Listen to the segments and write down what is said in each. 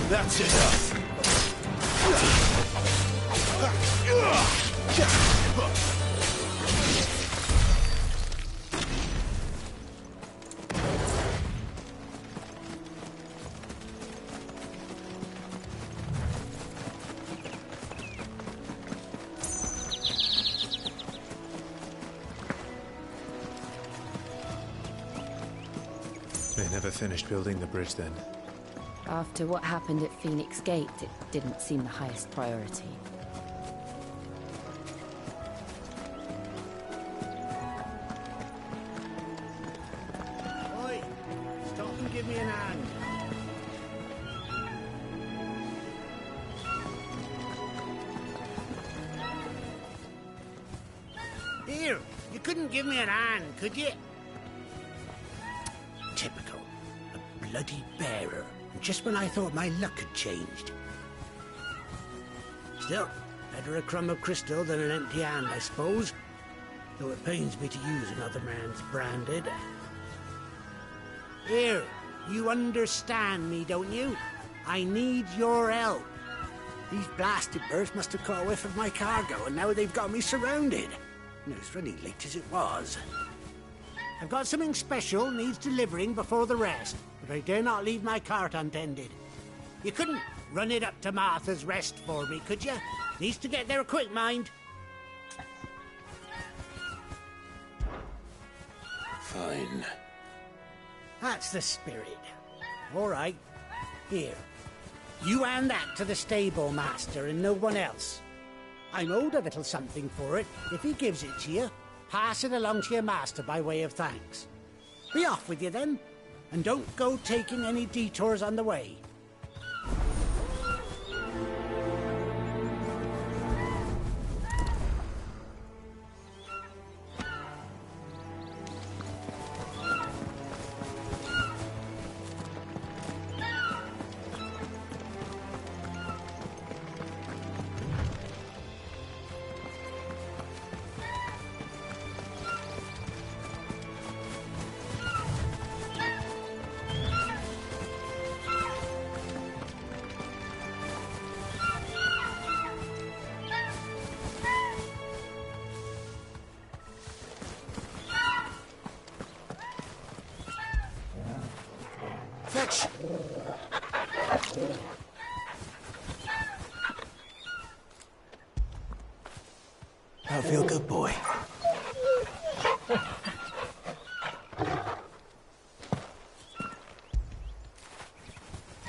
That's enough. They never finished building the bridge then. After what happened at Phoenix Gate, it didn't seem the highest priority. Oi! Stop and give me an hand. Here, you couldn't give me an hand, could you? Typical. A bloody bearer. Just when I thought my luck had changed. Still, better a crumb of crystal than an empty hand, I suppose. Though it pains me to use another man's branded. Here, you understand me, don't you? I need your help. These blasted birds must have caught a whiff of my cargo, and now they've got me surrounded. No, it's running late as it was. I've got something special needs delivering before the rest, but I dare not leave my cart untended. You couldn't run it up to Martha's Rest for me, could you? Needs to get there quick, mind. Fine. That's the spirit. All right. Here. You hand that to the stable master and no one else. I'm owed a little something for it. If he gives it to you, pass it along to your master by way of thanks. Be off with you then, and don't go taking any detours on the way. Fetch! I feel good, boy.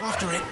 After it.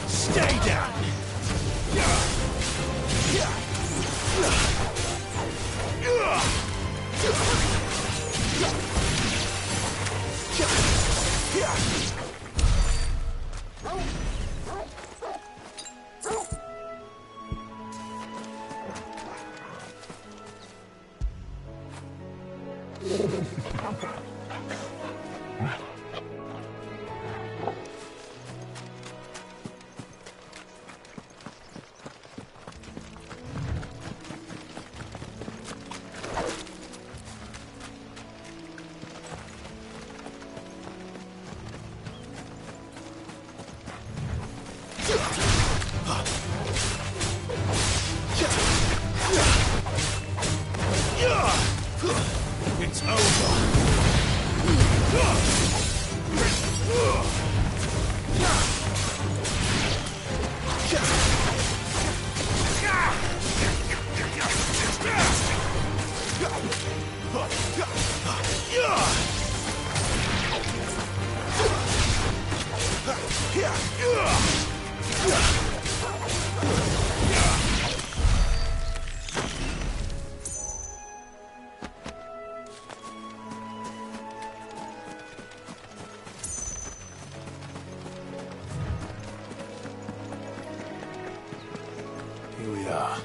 Stay down! It's over. Here we are.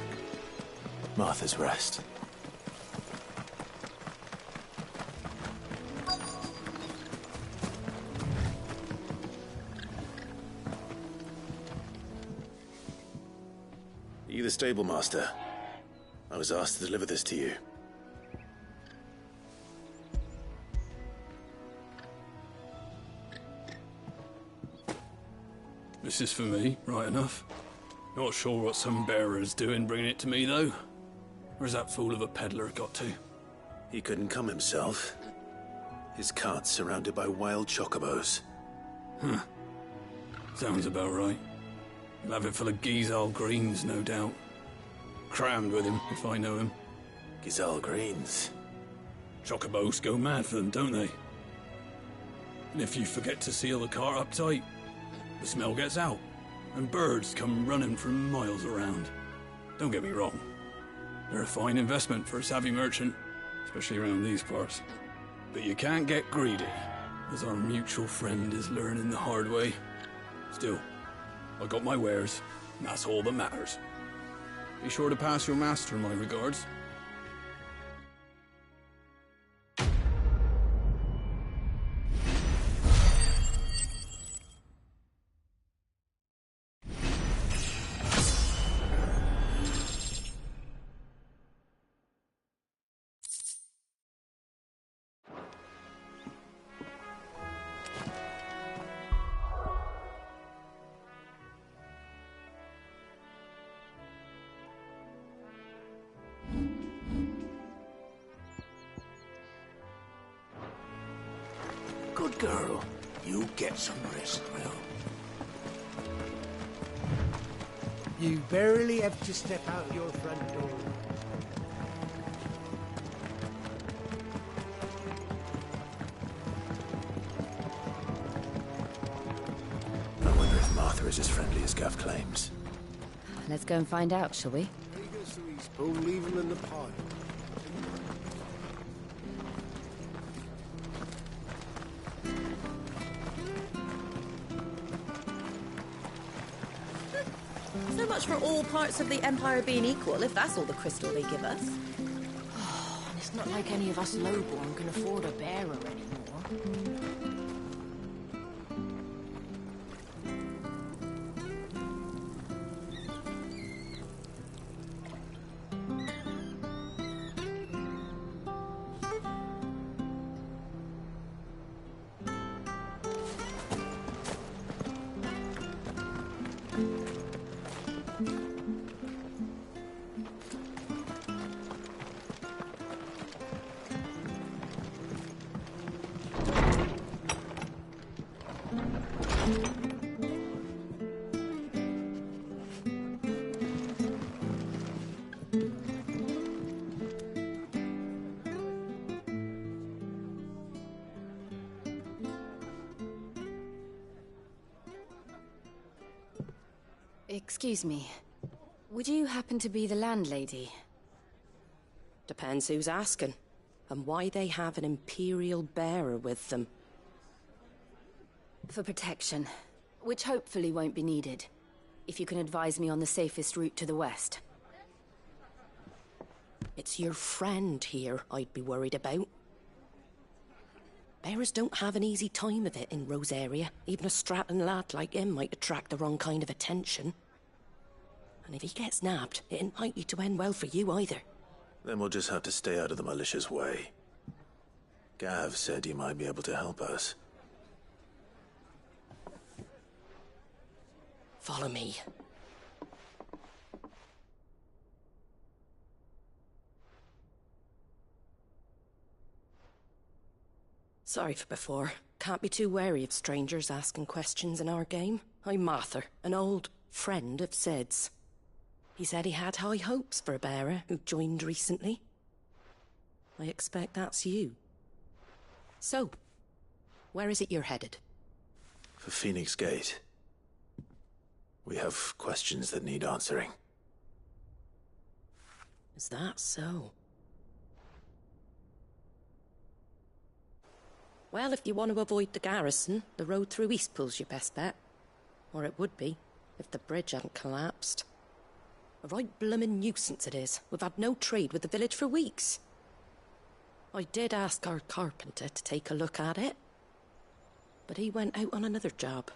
Martha's Rest. Are you the stable master? I was asked to deliver this to you. This is for me, right enough. Not sure what some bearer's doing bringing it to me, though. Where's that fool of a peddler got to? He couldn't come himself. His cart's surrounded by wild chocobos. Huh. Sounds about right. He'll have it full of Gizal greens, no doubt. Crammed with him, if I know him. Gizal greens. Chocobos go mad for them, don't they? And if you forget to seal the cart up tight, the smell gets out. and birds come running from miles around. Don't get me wrong. They're a fine investment for a savvy merchant, especially around these parts. But you can't get greedy, as our mutual friend is learning the hard way. Still, I got my wares, and that's all that matters. Be sure to pass your master my regards. Good girl. You get some rest now. You barely have to step out your front door. I wonder if Martha is as friendly as Gav claims. Let's go and find out, shall we? Leave him in the pile. So much for all parts of the Empire being equal, if that's all the crystal they give us. Oh, and it's not like any of us lowborn can afford a bearer anymore. Excuse me. Would you happen to be the landlady? Depends who's asking, and why they have an Imperial bearer with them. For protection, which hopefully won't be needed. If you can advise me on the safest route to the west. It's your friend here I'd be worried about. Bearers don't have an easy time of it in Rosaria. Even a Stratton lad like him might attract the wrong kind of attention. And if he gets nabbed, it ain't likely to end well for you either. Then we'll just have to stay out of the malicious way. Gav said he might be able to help us. Follow me. Sorry for before. Can't be too wary of strangers asking questions in our game. I'm Martha, an old friend of Sid's. He said he had high hopes for a bearer who joined recently. I expect that's you. So, where is it you're headed? For Phoenix Gate. We have questions that need answering. Is that so? Well, if you want to avoid the garrison, the road through Eastpool's your best bet. Or it would be, if the bridge hadn't collapsed. A right bloomin' nuisance it is. We've had no trade with the village for weeks. I did ask our carpenter to take a look at it. But he went out on another job,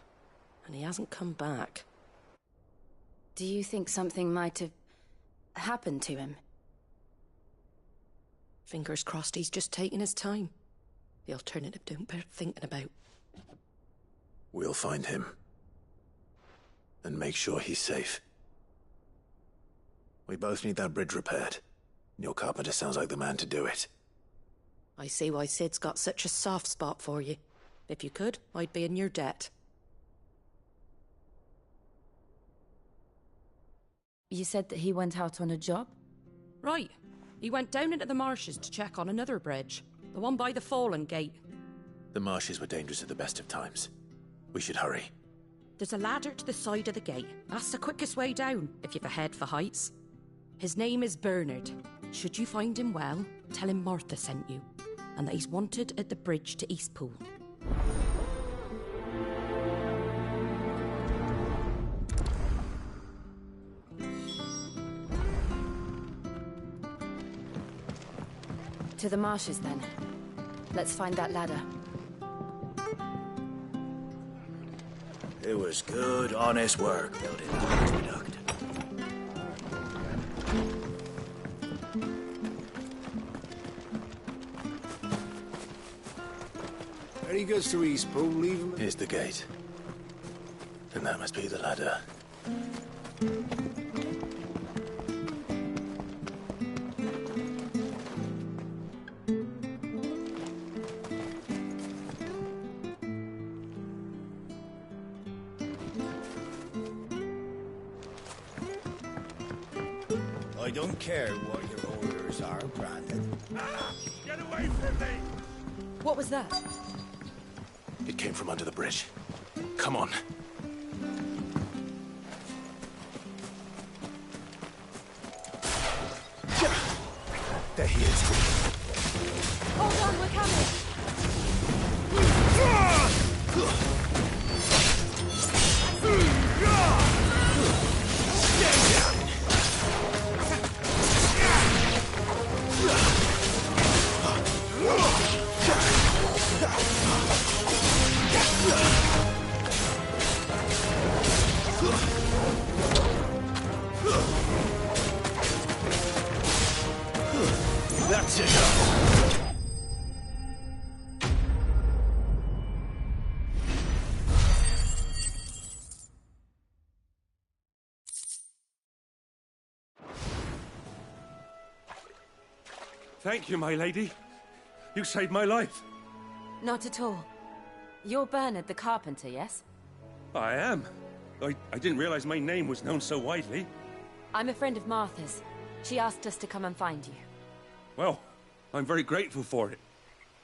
and he hasn't come back. Do you think something might have happened to him? Fingers crossed he's just taking his time. The alternative don't bear thinking about. We'll find him. And make sure he's safe. We both need that bridge repaired. Your carpenter sounds like the man to do it. I see why Sid's got such a soft spot for you. If you could, I'd be in your debt. You said that he went out on a job? Right. He went down into the marshes to check on another bridge. The one by the Fallen Gate. The marshes were dangerous at the best of times. We should hurry. There's a ladder to the side of the gate. That's the quickest way down, if you've a head for heights. His name is Bernard. Should you find him well, tell him Martha sent you, and that he's wanted at the bridge to Eastpool. To the marshes, then. Let's find that ladder. It was good, honest work building that aqueduct. There he goes to Eastpool, leave him. Here's the gate. And that must be the ladder. I don't care what your orders are, Brandon. Get away from me! What was that? It came from under the bridge. Come on. There he is. Hold on, we're coming! That's it. Thank you, my lady. You saved my life. Not at all. You're Bernard the carpenter, yes? I am. I didn't realize my name was known so widely. I'm a friend of Martha's. She asked us to come and find you. Well, I'm very grateful for it.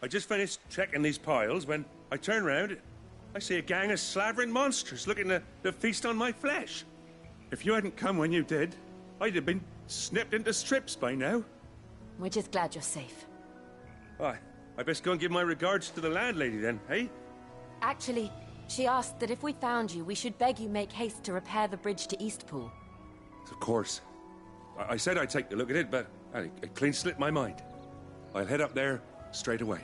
I just finished checking these piles when I turn round. I see a gang of slavering monsters looking to feast on my flesh. If you hadn't come when you did, I'd have been snipped into strips by now. We're just glad you're safe. I best go and give my regards to the landlady then, hey? Actually, she asked that if we found you, we should beg you make haste to repair the bridge to Eastpool. Of course. I said I'd take a look at it, but it clean slipped my mind. I'll head up there straight away.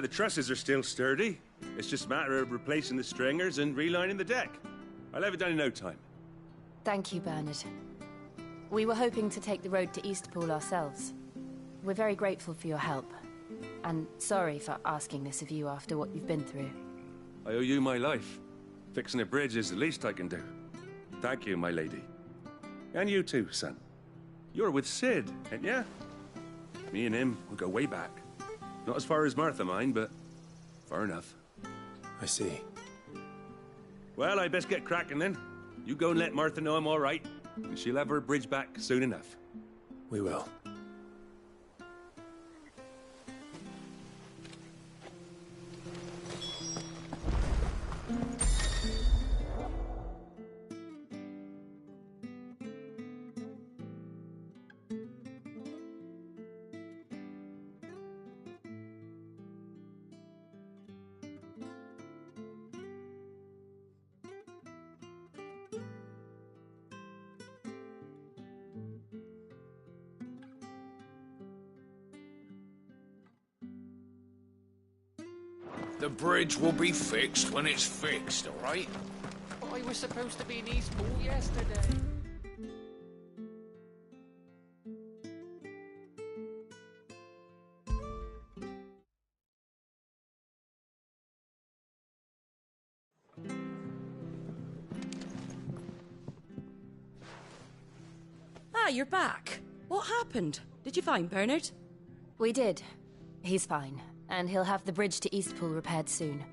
The trusses are still sturdy. It's just a matter of replacing the stringers and relining the deck. I'll have it done in no time. Thank you, Bernard. We were hoping to take the road to Eastpool ourselves. We're very grateful for your help. And sorry for asking this of you after what you've been through. I owe you my life. Fixing a bridge is the least I can do. Thank you, my lady. And you too, son. You're with Sid, ain't ya? Me and him will go way back. Not as far as Martha, mind, but far enough. I see. Well, I best get cracking then. You go and let Martha know I'm all right, and she'll have her bridge back soon enough. We will. The bridge will be fixed when it's fixed, all right? But I was supposed to be in Eastpool yesterday. Ah, you're back. What happened? Did you find Bernard? We did. He's fine, and he'll have the bridge to Eastpool repaired soon.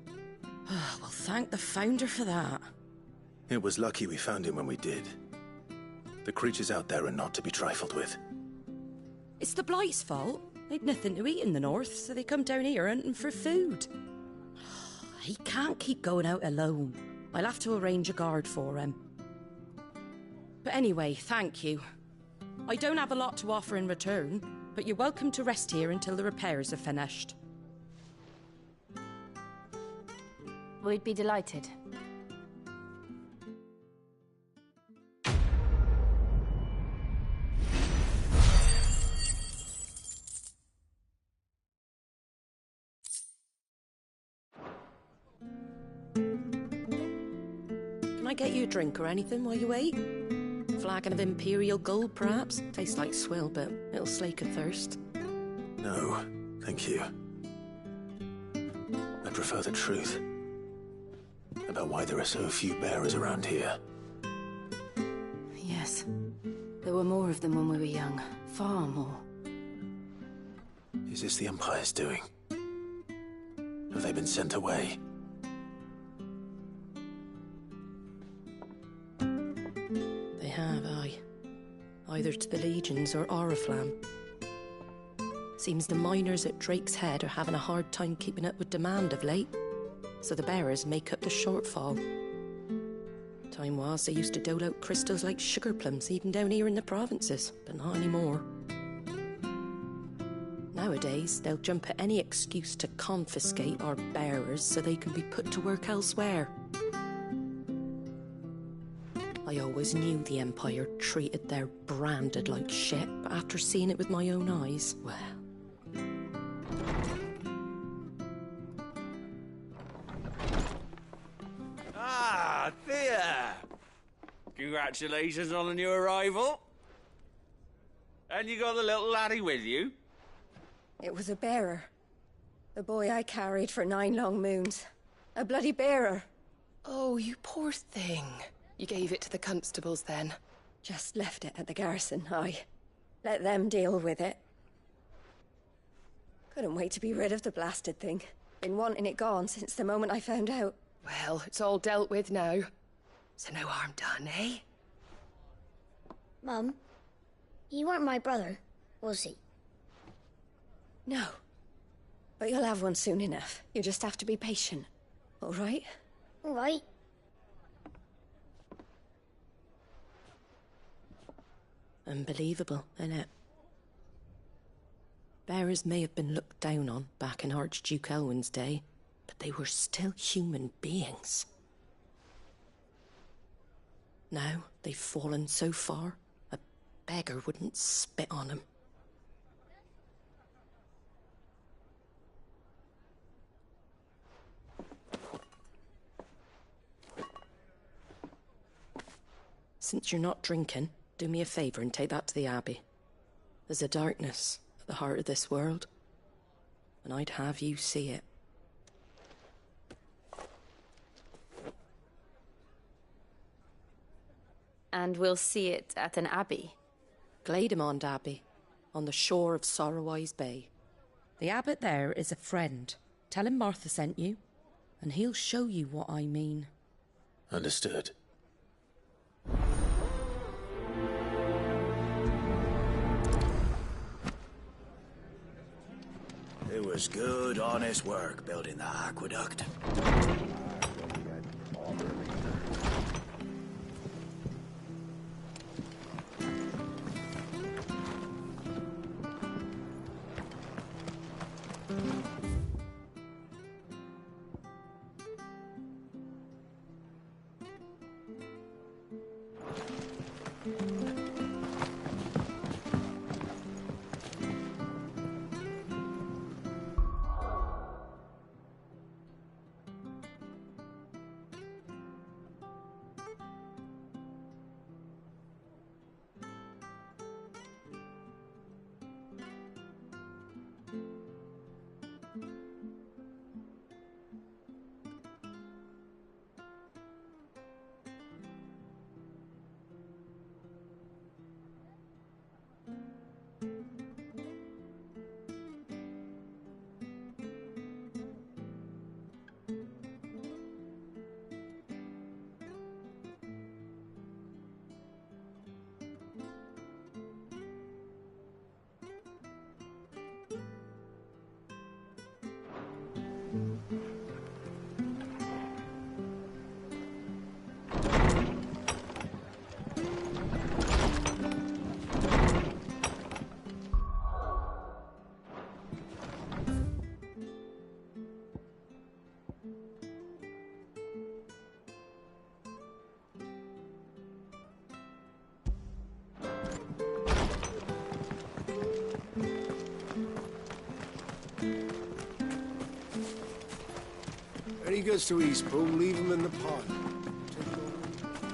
Well, thank the Founder for that. It was lucky we found him when we did. The creatures out there are not to be trifled with. It's the Blight's fault. They'd nothing to eat in the north, so they come down here hunting for food. He can't keep going out alone. I'll have to arrange a guard for him. But anyway, thank you. I don't have a lot to offer in return, but you're welcome to rest here until the repairs are finished. We'd be delighted. Can I get you a drink or anything while you wait? Flagon of Imperial Gold, perhaps? Tastes like swill, but it'll slake a thirst. No, thank you. I prefer the truth. About why there are so few bearers around here. Yes. There were more of them when we were young. Far more. Is this the Empire's doing? Have they been sent away? They have, aye. Either to the Legions or Oriflamme. Seems the miners at Drake's Head are having a hard time keeping up with demand of late, so the bearers make up the shortfall. Time was they used to dole out crystals like sugar plums even down here in the provinces, but not anymore. Nowadays, they'll jump at any excuse to confiscate our bearers so they can be put to work elsewhere. I always knew the Empire treated their branded like shit, but after seeing it with my own eyes, well... Ah, Thea! Congratulations on the new arrival. And you got the little laddie with you? It was a bearer. The boy I carried for 9 long moons. A bloody bearer. Oh, you poor thing. You gave it to the constables then? Just left it at the garrison, aye. Let them deal with it. Couldn't wait to be rid of the blasted thing. Been wanting it gone since the moment I found out. Well, it's all dealt with now. So no harm done, eh? Mum, you weren't my brother, was he? No. But you'll have one soon enough. You just have to be patient. All right? All right. Unbelievable, innit? Bearers may have been looked down on back in Archduke Elwin's day, but they were still human beings. Now they've fallen so far, a beggar wouldn't spit on them. Since you're not drinking, do me a favour and take that to the Abbey. There's a darkness at the heart of this world, and I'd have you see it. And we'll see it at an abbey? Glademond Abbey, on the shore of Sorrowise Bay. The abbot there is a friend. Tell him Martha sent you, and he'll show you what I mean. Understood. It was good, honest work building that aqueduct. he gets to Eastpool, leave him in the pond.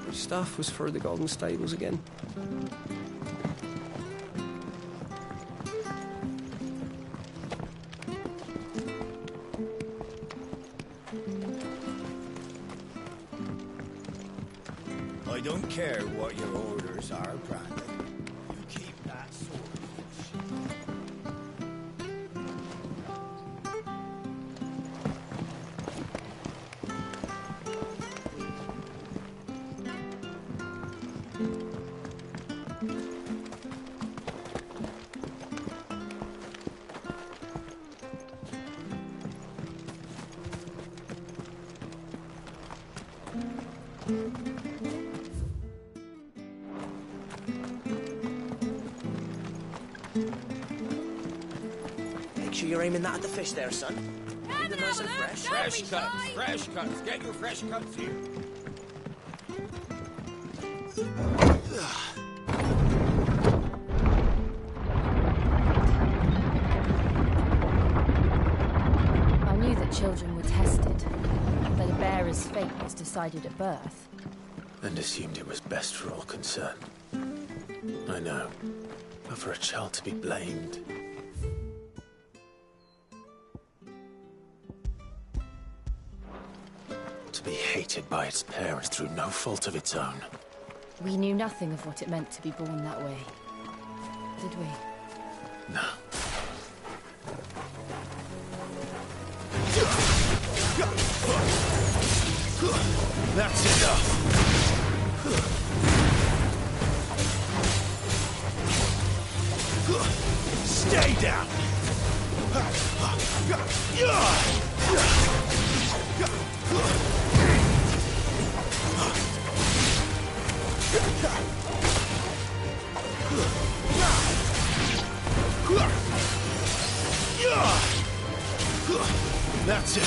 Which staff was for the Golden Stables again? I don't care what your orders are, Brandon. You keep that sword. Make sure you're aiming that at the fish there, son. Keep them nice and fresh. Fresh cuts, fresh cuts. Get your fresh cuts here. I knew that children were tested, that a bearer's fate was decided at birth. And assumed it was best for all concerned. I know. But for a child to be blamed... to be hated by its parents through no fault of its own. We knew nothing of what it meant to be born that way, did we? No. That's enough! Stay down! That's it.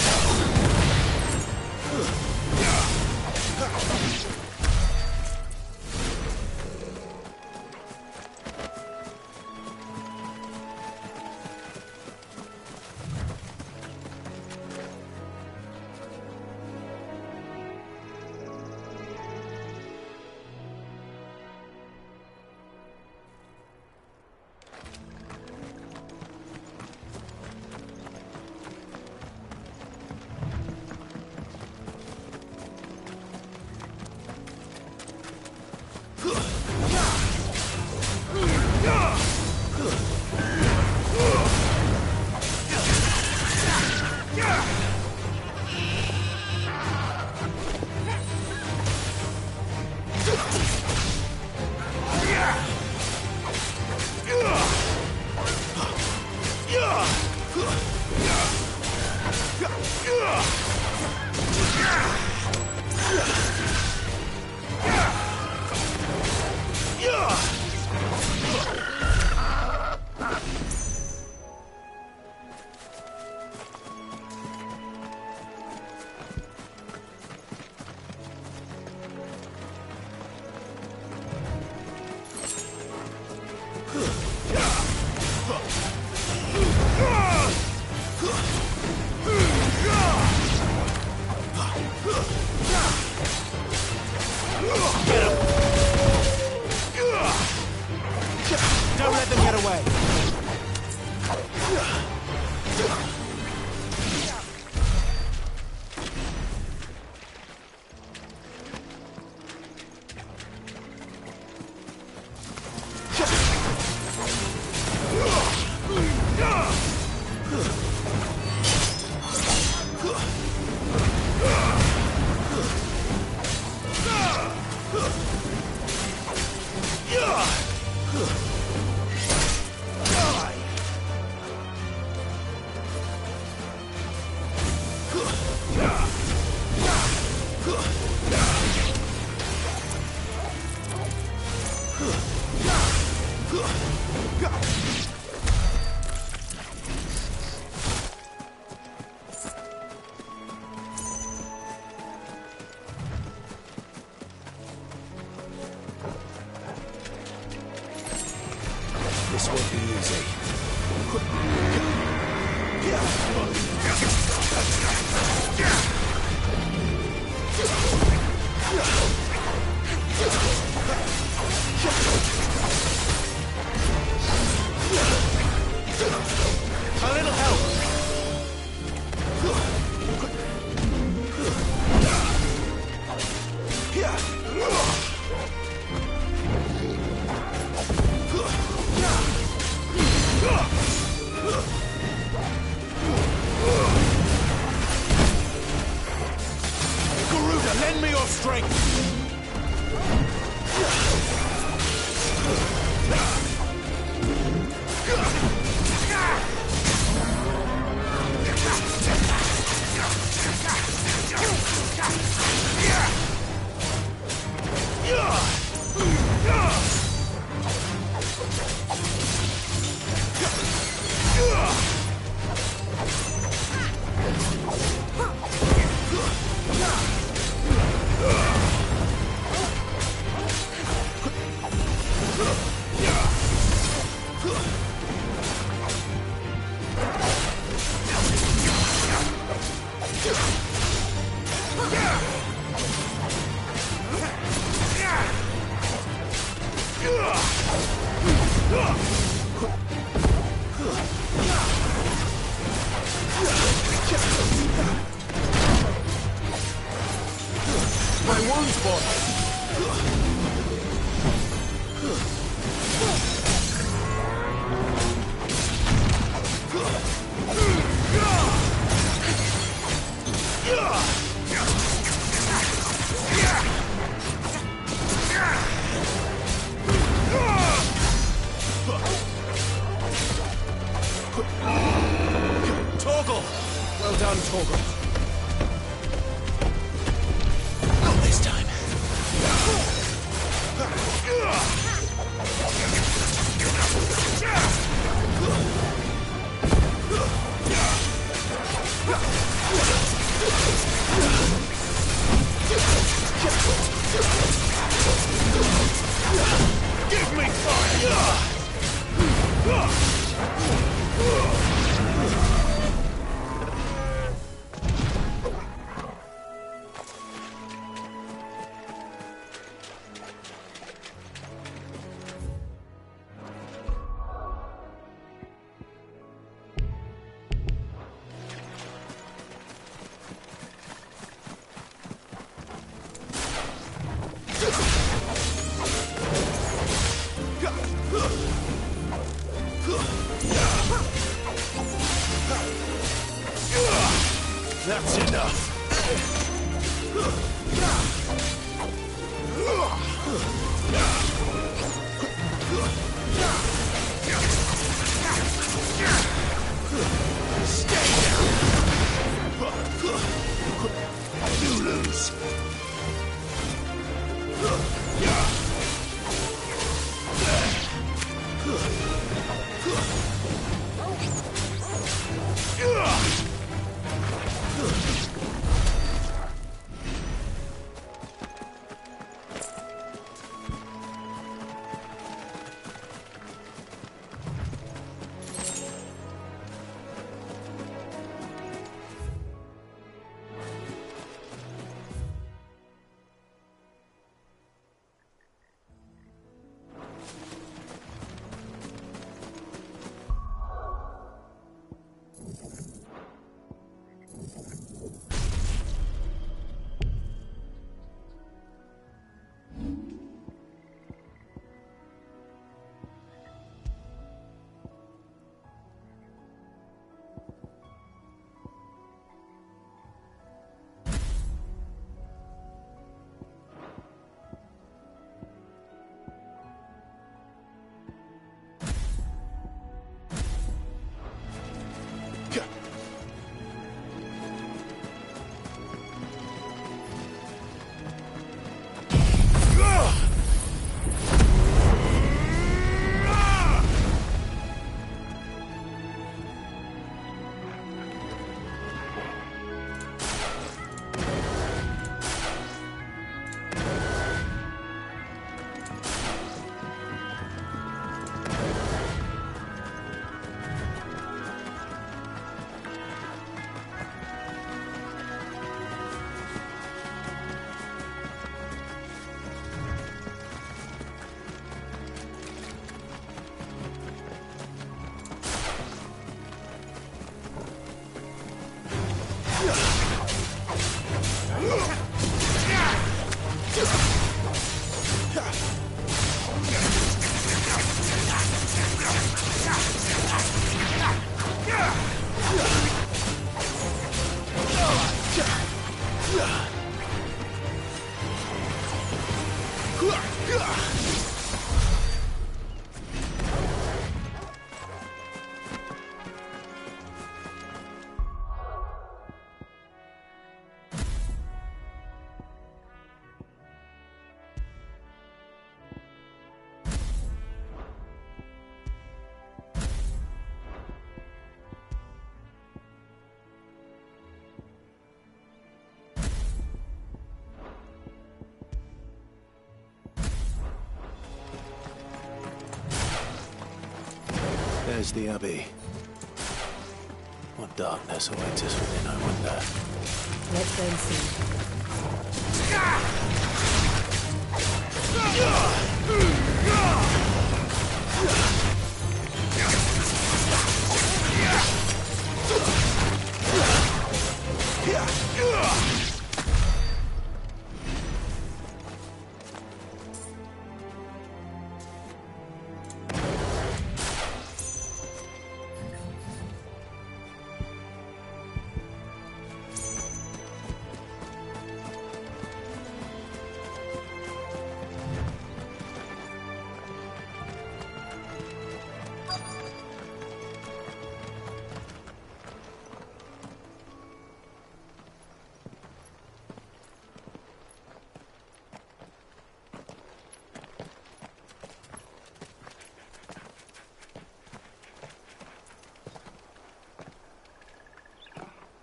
Don't let them get away. This won't be easy. A little help! Garuda, lend me your strength! My wounds, boy! Torgal! Well done, Torgal. Not this time. Give me fire! That's enough. Stay down. You lose. There's the Abbey. What darkness awaits us within, I wonder. Let's go and see.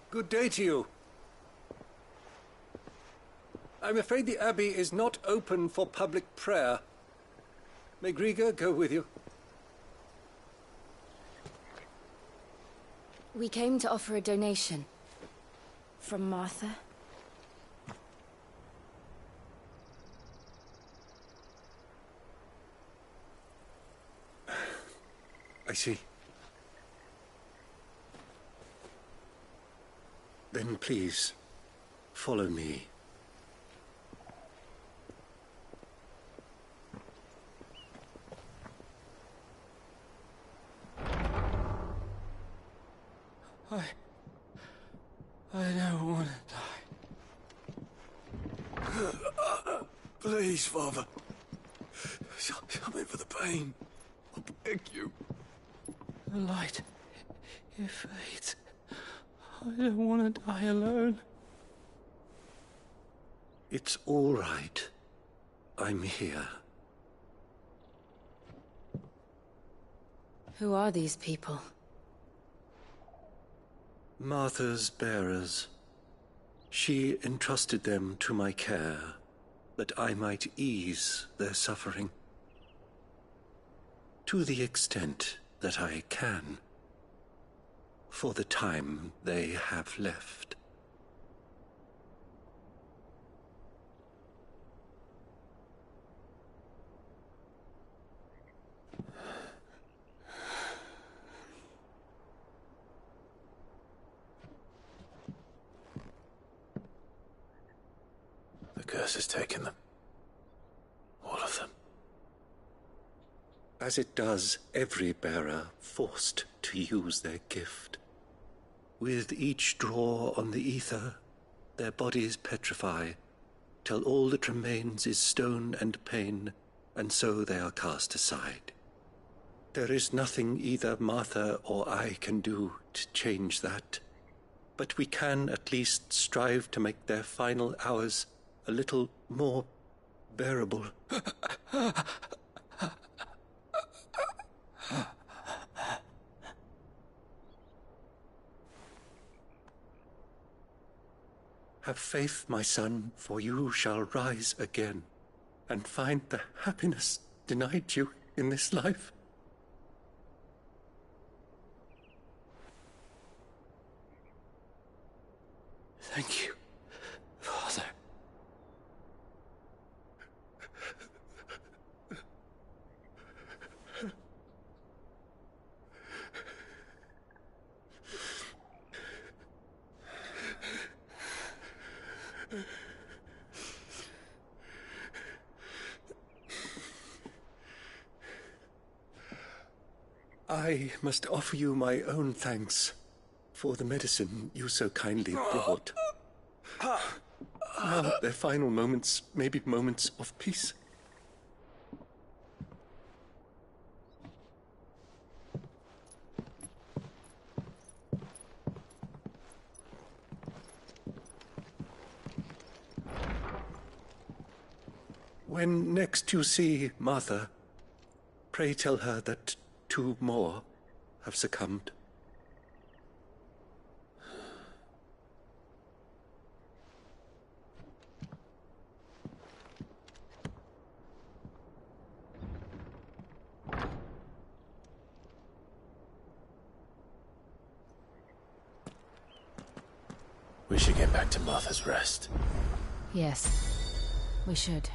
Good day to you. I'm afraid the Abbey is not open for public prayer. May Grieger go with you? We came to offer a donation. From Martha. I see. Then please, follow me. I don't want to die. Please, Father. Shut me for the pain. I beg you. The light, it fades. I don't want to die alone. It's all right. I'm here. Who are these people? Martha's bearers. She entrusted them to my care, that I might ease their suffering. To the extent that I can. For the time they have left. The curse has taken them. All of them. As it does every bearer forced to use their gift. With each draw on the ether, their bodies petrify, till all that remains is stone and pain, and so they are cast aside. There is nothing either Martha or I can do to change that, but we can at least strive to make their final hours a little more bearable. Have faith, my son, for you shall rise again, and find the happiness denied you in this life. Thank you, Father. I must offer you my own thanks for the medicine you so kindly brought. Now their final moments may be moments of peace. When next you see Martha, pray tell her that 2 more have succumbed. We should get back to Martha's Rest. Yes, we should.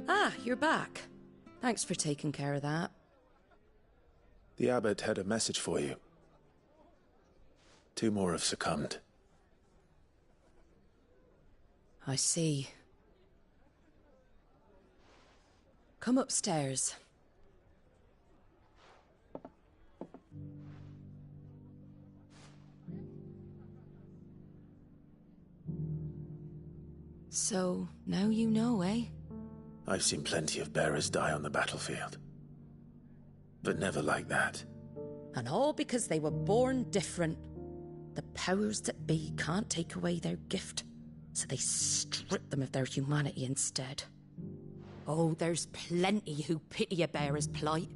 Ah, you're back. Thanks for taking care of that. The abbot had a message for you. 2 more have succumbed. I see. Come upstairs. So, now you know, eh? I've seen plenty of bearers die on the battlefield. But never like that. And all because they were born different. The powers that be can't take away their gift, so they strip them of their humanity instead. Oh, there's plenty who pity a bearer's plight.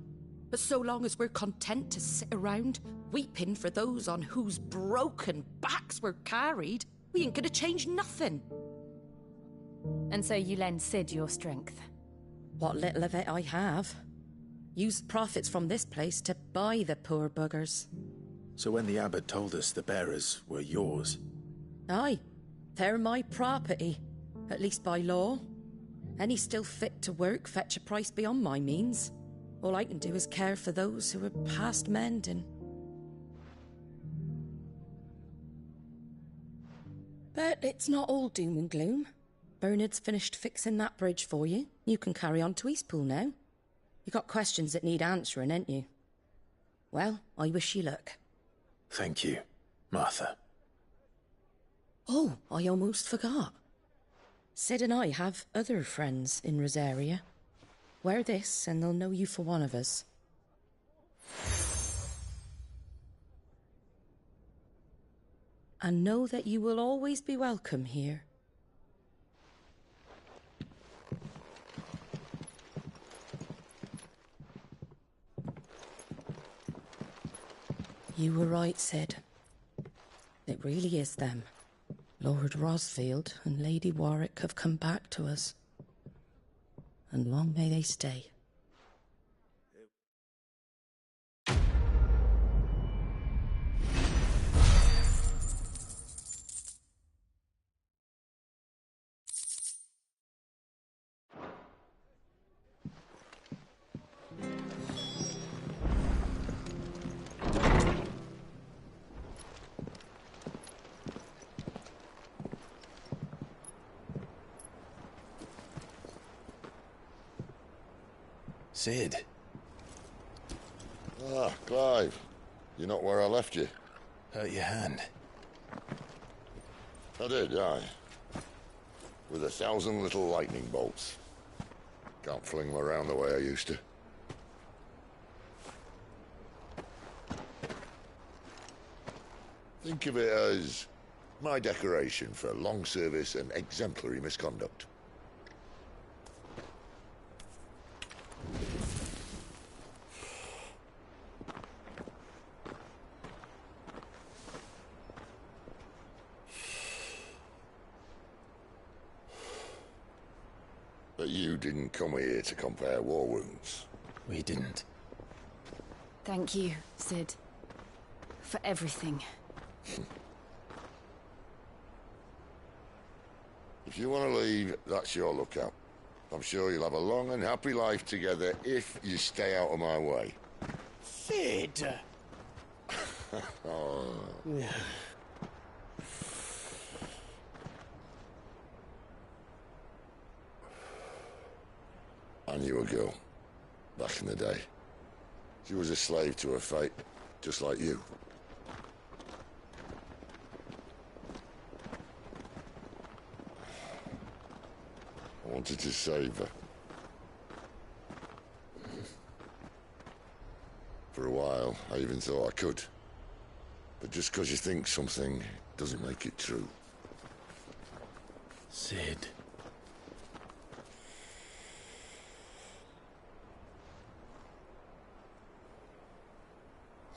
But so long as we're content to sit around, weeping for those on whose broken backs we're carried, we ain't gonna change nothing. And so you lend Sid your strength? What little of it I have. Use profits from this place to buy the poor buggers. So when the abbot told us the bearers were yours... Aye, they're my property, at least by law. Any still fit to work fetch a price beyond my means. All I can do is care for those who are past mending. But it's not all doom and gloom. Bernard's finished fixing that bridge for you. You can carry on to Eastpool now. You got questions that need answering, ain't you? Well, I wish you luck. Thank you, Martha. Oh, I almost forgot. Sid and I have other friends in Rosaria. Wear this and they'll know you for one of us. And know that you will always be welcome here. You were right, Sid. It really is them. Lord Rosfield and Lady Warwick have come back to us. And long may they stay. Sid. Ah, Clive. You're not where I left you. Hurt your hand. I did, aye. With 1,000 little lightning bolts. Can't fling them around the way I used to. Think of it as my decoration for long service and exemplary misconduct. But you didn't come here to compare war wounds. We didn't. Thank you, Sid. For everything. If you want to leave, that's your lookout. I'm sure you'll have a long and happy life together if you stay out of my way. Sid! Oh. I knew a girl back in the day. She was a slave to her fate, just like you. I wanted to save her. For a while, I even thought I could. But just because you think something doesn't make it true. Sid.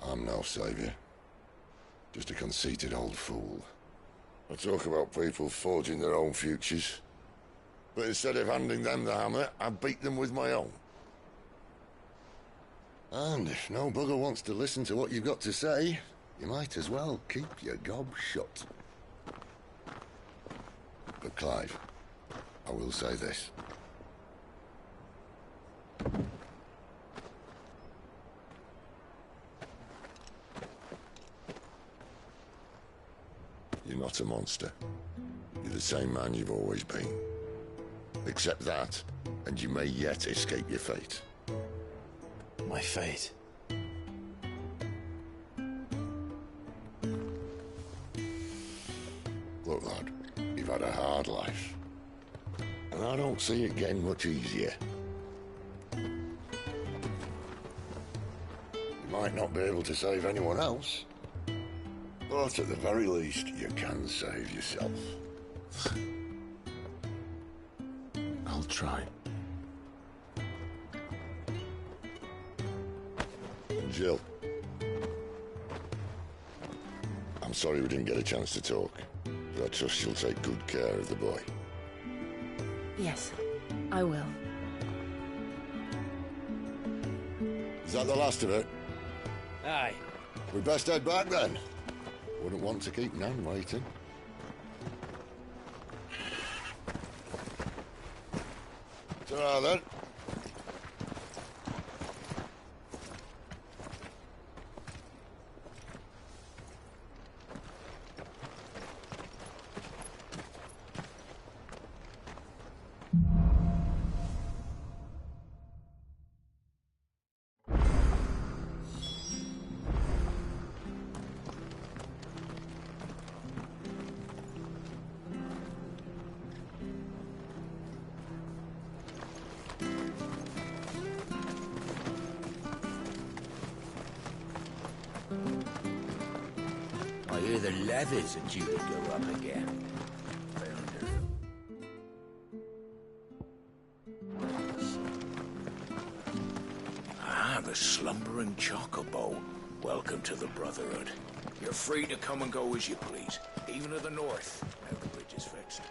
I'm no savior. Just a conceited old fool. I talk about people forging their own futures. But instead of handing them the hammer, I beat them with my own. And if no bugger wants to listen to what you've got to say, you might as well keep your gob shut. But Clive, I will say this. You're not a monster. You're the same man you've always been. Accept that, and you may yet escape your fate. My fate? Look, lad, you've had a hard life. And I don't see it getting much easier. You might not be able to save anyone else, but at the very least, you can save yourself. I'll try. Jill. I'm sorry we didn't get a chance to talk, but I trust you'll take good care of the boy. Yes, I will. Is that the last of it? Aye. We best head back then. Wouldn't want to keep Nan waiting. Ta-ra then. I hear the leathers are due to go up again. Ah, the slumbering chocobo. Welcome to the Brotherhood. You're free to come and go as you please, even to the north, now the bridge is fixed.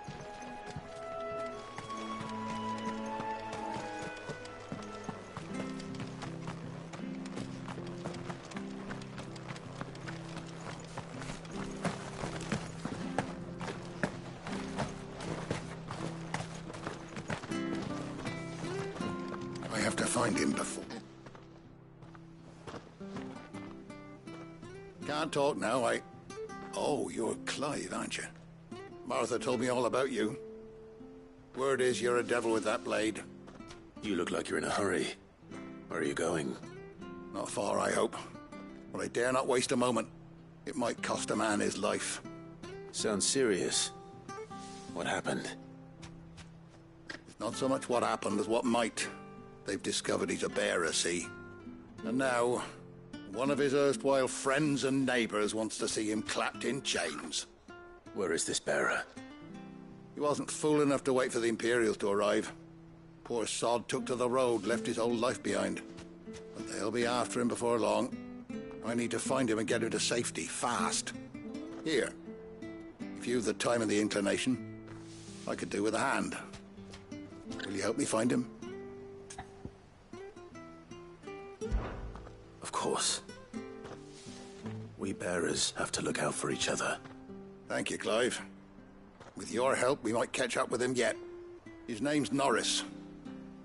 I have to find him before. Can't talk now, Oh, you're Clive, aren't you? Martha told me all about you. Word is you're a devil with that blade. You look like you're in a hurry. Where are you going? Not far, I hope. But I dare not waste a moment. It might cost a man his life. Sounds serious. What happened? It's not so much what happened as what might. They've discovered he's a bearer, see? And now, one of his erstwhile friends and neighbors wants to see him clapped in chains. Where is this bearer? He wasn't fool enough to wait for the Imperials to arrive. Poor sod took to the road, left his whole life behind. But they'll be after him before long. I need to find him and get him to safety, fast. Here, if you've the time and the inclination, I could do with a hand. Will you help me find him? Of course. We bearers have to look out for each other. Thank you, Clive. With your help, we might catch up with him yet. His name's Norris.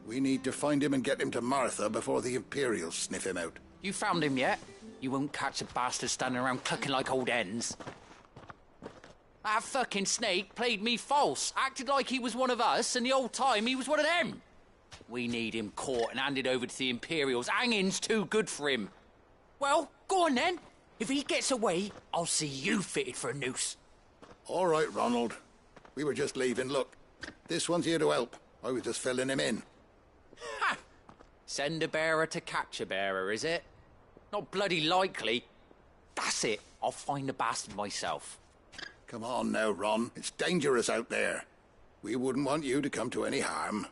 We need to find him and get him to Martha before the Imperials sniff him out. You found him yet? You won't catch a bastard standing around clucking like old hens. That fucking snake played me false, acted like he was one of us, and the whole time he was one of them. We need him caught and handed over to the Imperials. Hanging's too good for him. Well, go on then. If he gets away, I'll see you fitted for a noose. All right, Ronald. We were just leaving. Look, this one's here to help. I was just filling him in. Ha! Send a bearer to catch a bearer, is it? Not bloody likely. That's it. I'll find the bastard myself. Come on now, Ron. It's dangerous out there. We wouldn't want you to come to any harm.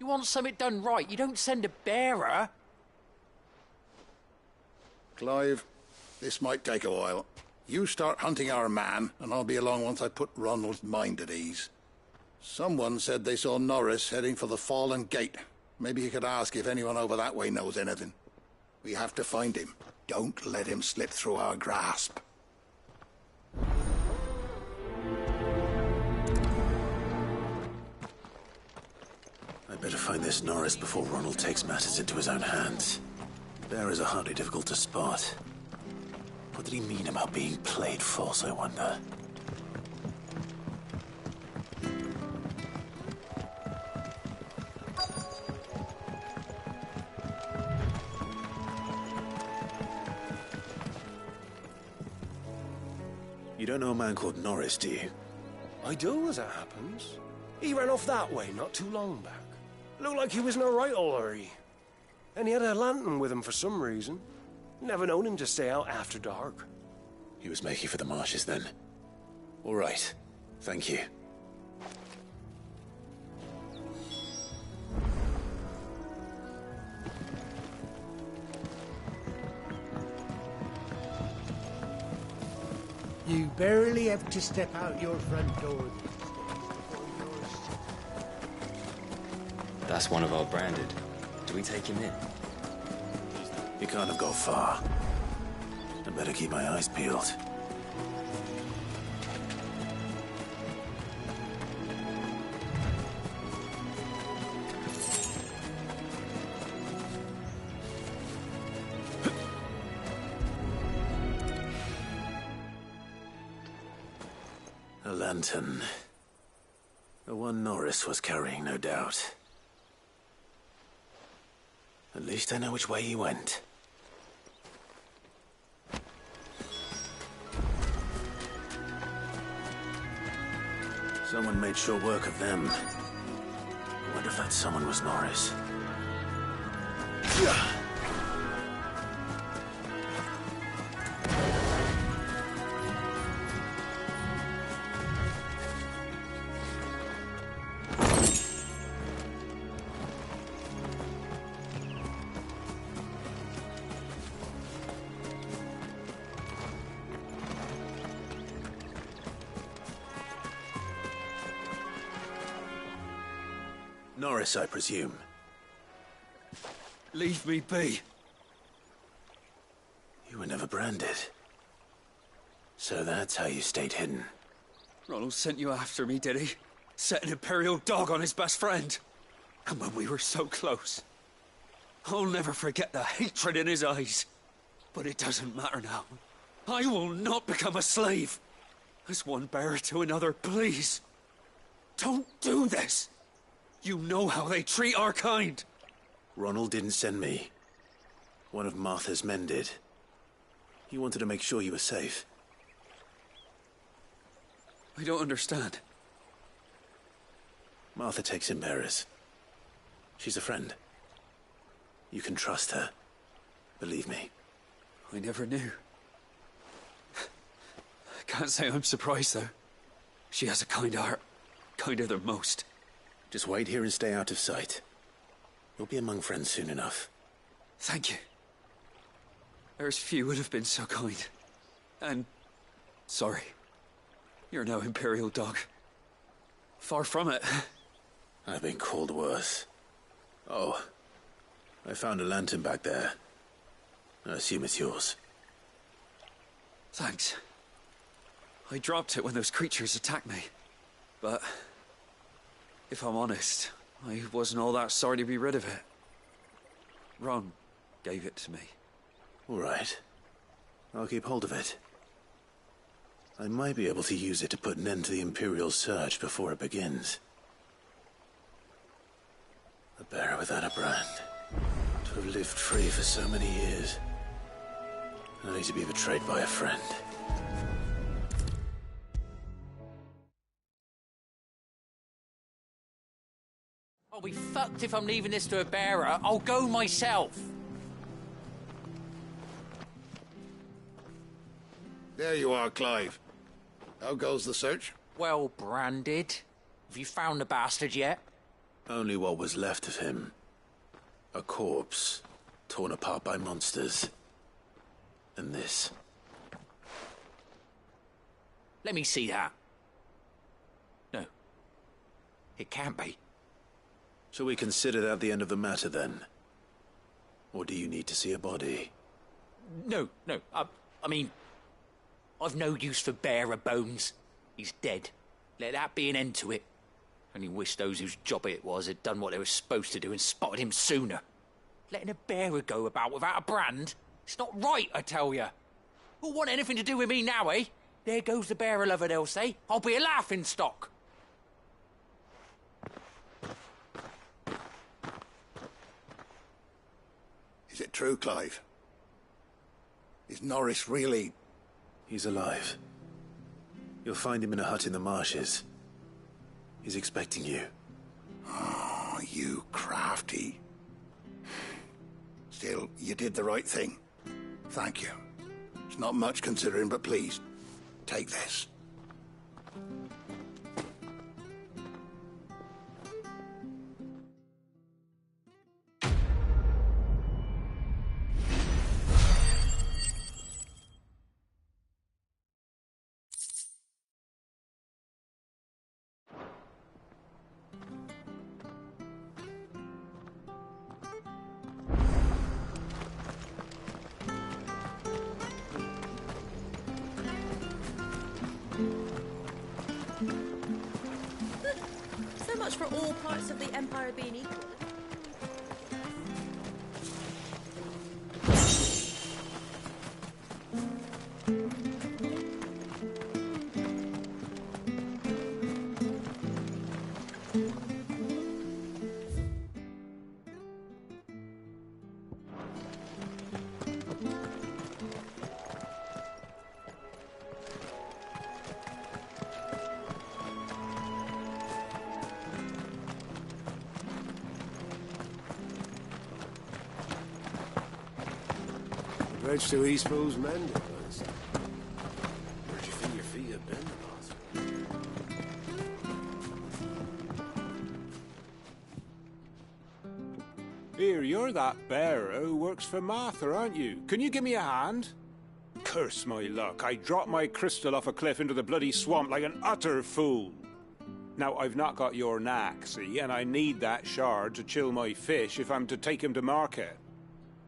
You want something done right, you don't send a bearer. Clive, this might take a while. You start hunting our man, and I'll be along once I put Ronald's mind at ease. Someone said they saw Norris heading for the Fallen Gate. Maybe you could ask if anyone over that way knows anything. We have to find him. Don't let him slip through our grasp. I'd better find this Norris before Ronald takes matters into his own hands. Bearers are hardly difficult to spot. What did he mean about being played false, I wonder? You don't know a man called Norris, do you? I do, as it happens. He ran off that way not too long back. Looked like he was in a right old hurry. And he had a lantern with him for some reason. Never known him to stay out after dark. He was making for the marshes then. All right. Thank you. You barely have to step out your front door. That's one of our branded. Do we take him in? He can't have gone far. I better keep my eyes peeled. A lantern. The one Norris was carrying, no doubt. At least I know which way he went. Someone made short work of them. I wonder if that someone was Norris. Norris, I presume. Leave me be. You were never branded. So that's how you stayed hidden. Ronald sent you after me, did he? Set an Imperial dog on his best friend. And when we were so close. I'll never forget the hatred in his eyes. But it doesn't matter now. I will not become a slave. As one bearer to another, please. Don't do this. You know how they treat our kind. Ronald didn't send me. One of Martha's men did. He wanted to make sure you were safe. I don't understand. Martha takes in bearers. She's a friend. You can trust her. Believe me. I never knew. I can't say I'm surprised, though. She has a kind heart. Kinder than most. Just wait here and stay out of sight. You'll be among friends soon enough. Thank you. There's few would have been so kind. And sorry. You're no Imperial dog. Far from it. I've been called worse. Oh, I found a lantern back there. I assume it's yours. Thanks. I dropped it when those creatures attacked me. But if I'm honest, I wasn't all that sorry to be rid of it. Ron gave it to me. All right. I'll keep hold of it. I might be able to use it to put an end to the Imperial search before it begins. A bearer without a brand. To have lived free for so many years. Only to be betrayed by a friend. I'll be fucked if I'm leaving this to a bearer. I'll go myself. There you are, Clive. How goes the search? Well branded. Have you found the bastard yet? Only what was left of him. A corpse, torn apart by monsters. And this. Let me see that. No. It can't be. Shall we consider that the end of the matter, then? Or do you need to see a body? No. I mean, I've no use for bearer bones. He's dead. Let that be an end to it. Only wish those whose job it was had done what they were supposed to do and spotted him sooner. Letting a bearer go about without a brand? It's not right, I tell you. Who'll want anything to do with me now, eh? There goes the bearer lover, they'll say. I'll be a laughing stock. Is it true, Clive? Is Norris really... He's alive. You'll find him in a hut in the marshes. He's expecting you. Oh, you crafty. Still, you did the right thing. Thank you. It's not much considering, but please, take this. So much for all parts of the Empire being equal. Bridge to Eastpool's mended, lads. Where'd you think your feet had been, boss? Here, you're that bearer who works for Martha, aren't you? Can you give me a hand? Curse my luck, I dropped my crystal off a cliff into the bloody swamp like an utter fool. Now, I've not got your knack, see, and I need that shard to chill my fish if I'm to take him to market.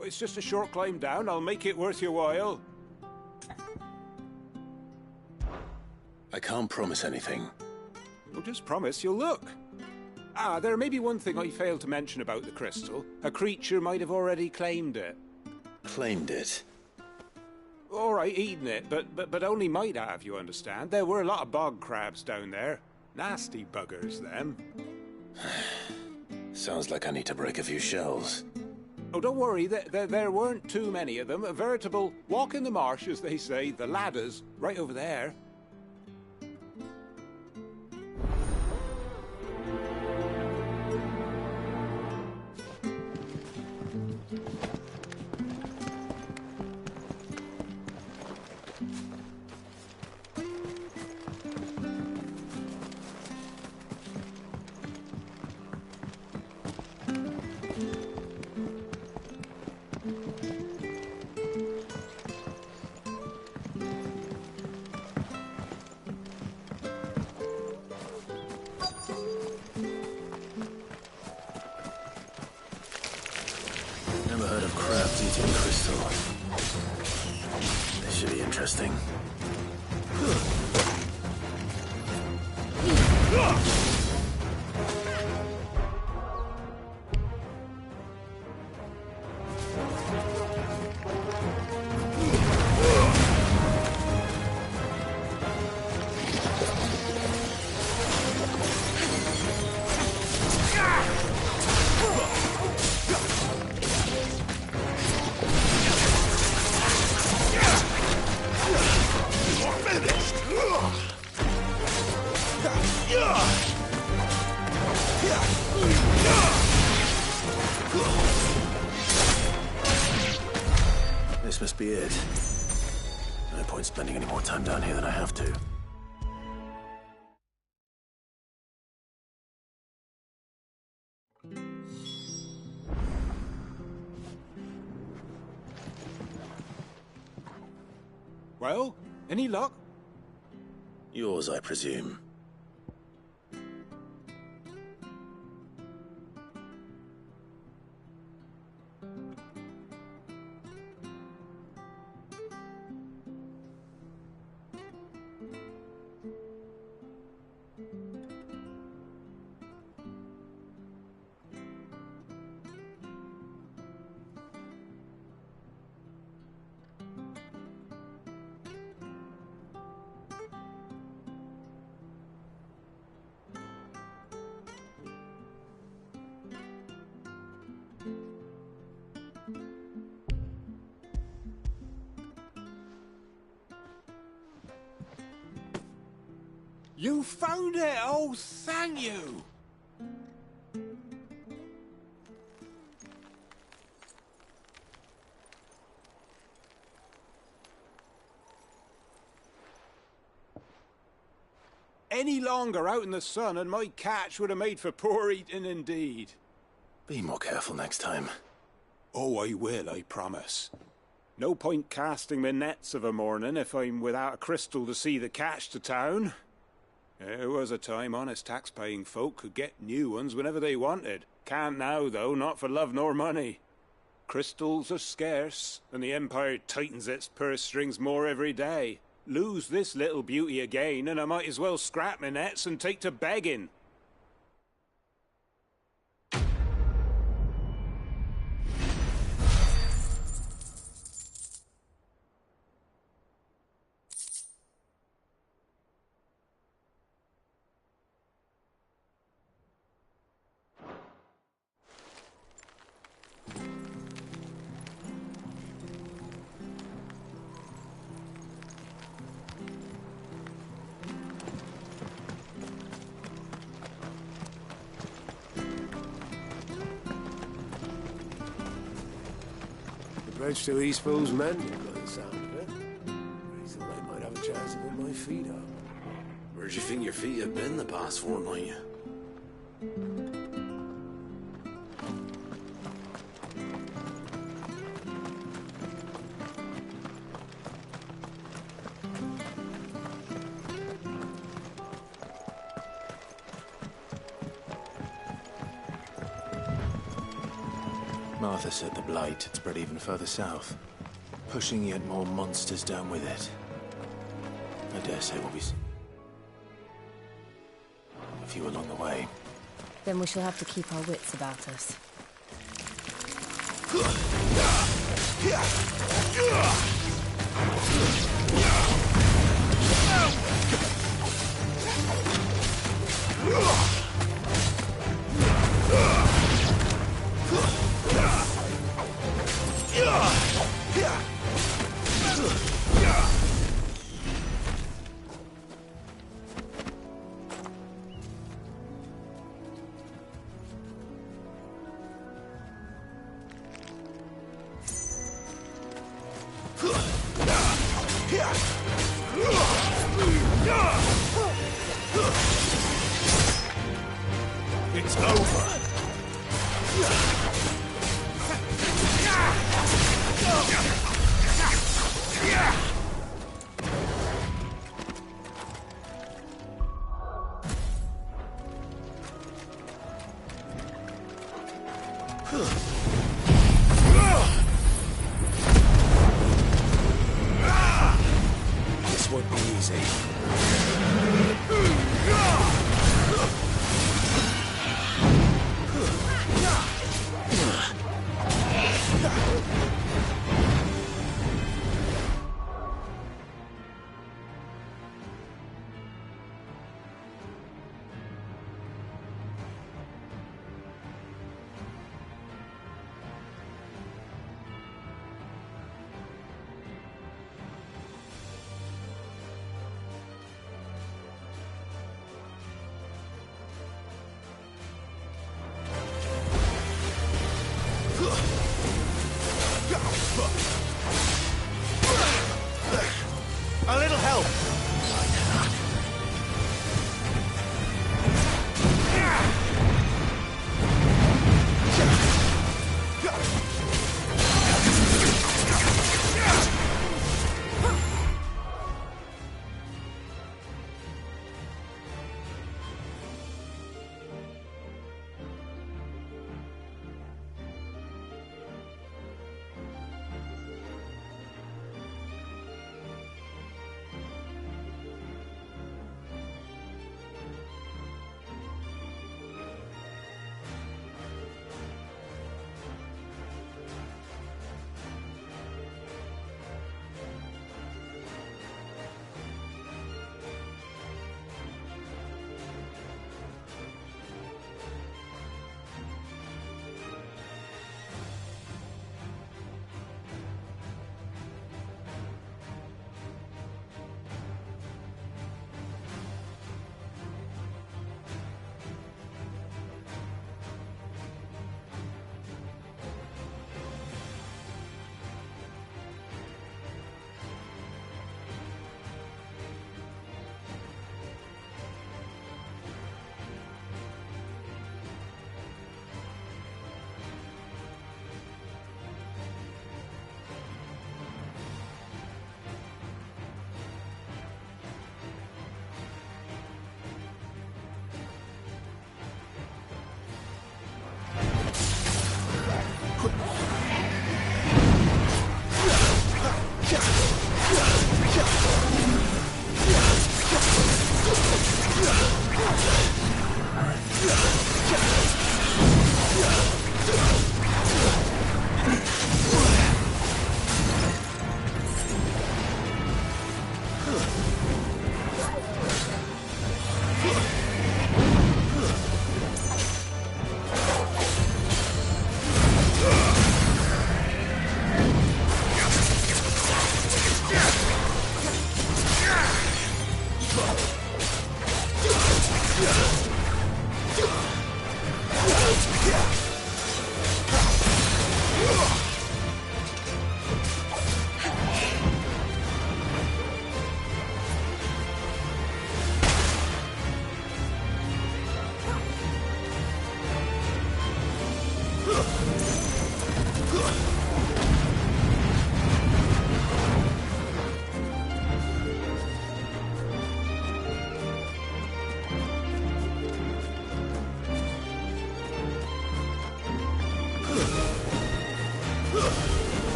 It's just a short climb down. I'll make it worth your while. I can't promise anything. Well, just promise you'll look. Ah, there may be one thing I failed to mention about the crystal. A creature might have already claimed it. Claimed it? All right, eaten it, but only might have, you understand. There were a lot of bog crabs down there. Nasty buggers, them. Sounds like I need to break a few shells. Oh, don't worry, there weren't too many of them. A veritable walk in the marsh, as they say, the ladders, right over there. Never heard of crabs eating crystal. This should be interesting. this must be it. No point spending any more time down here than I have to. Well, any luck? Yours, I presume. You found it! Oh, thank you! Any longer out in the sun and my catch would have made for poor eating indeed. Be more careful next time. Oh, I will, I promise. No point casting my nets of a morning if I'm without a crystal to see the catch to town. There was a time honest tax-paying folk could get new ones whenever they wanted. Can't now, though, not for love nor money. Crystals are scarce, and the Empire tightens its purse strings more every day. Lose this little beauty again, and I might as well scrap my nets and take to begging. Bridge to East Pool's mended by the sound of it. I thought I might have a chance to put my feet up. Where'd you think your feet have been the past fortnight? Martha said the blight had spread even further south, pushing yet more monsters down with it. I dare say we'll be a few along the way. Then we shall have to keep our wits about us. It's over. This won't be easy.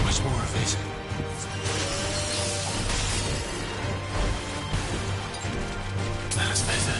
Much more of it. That's better.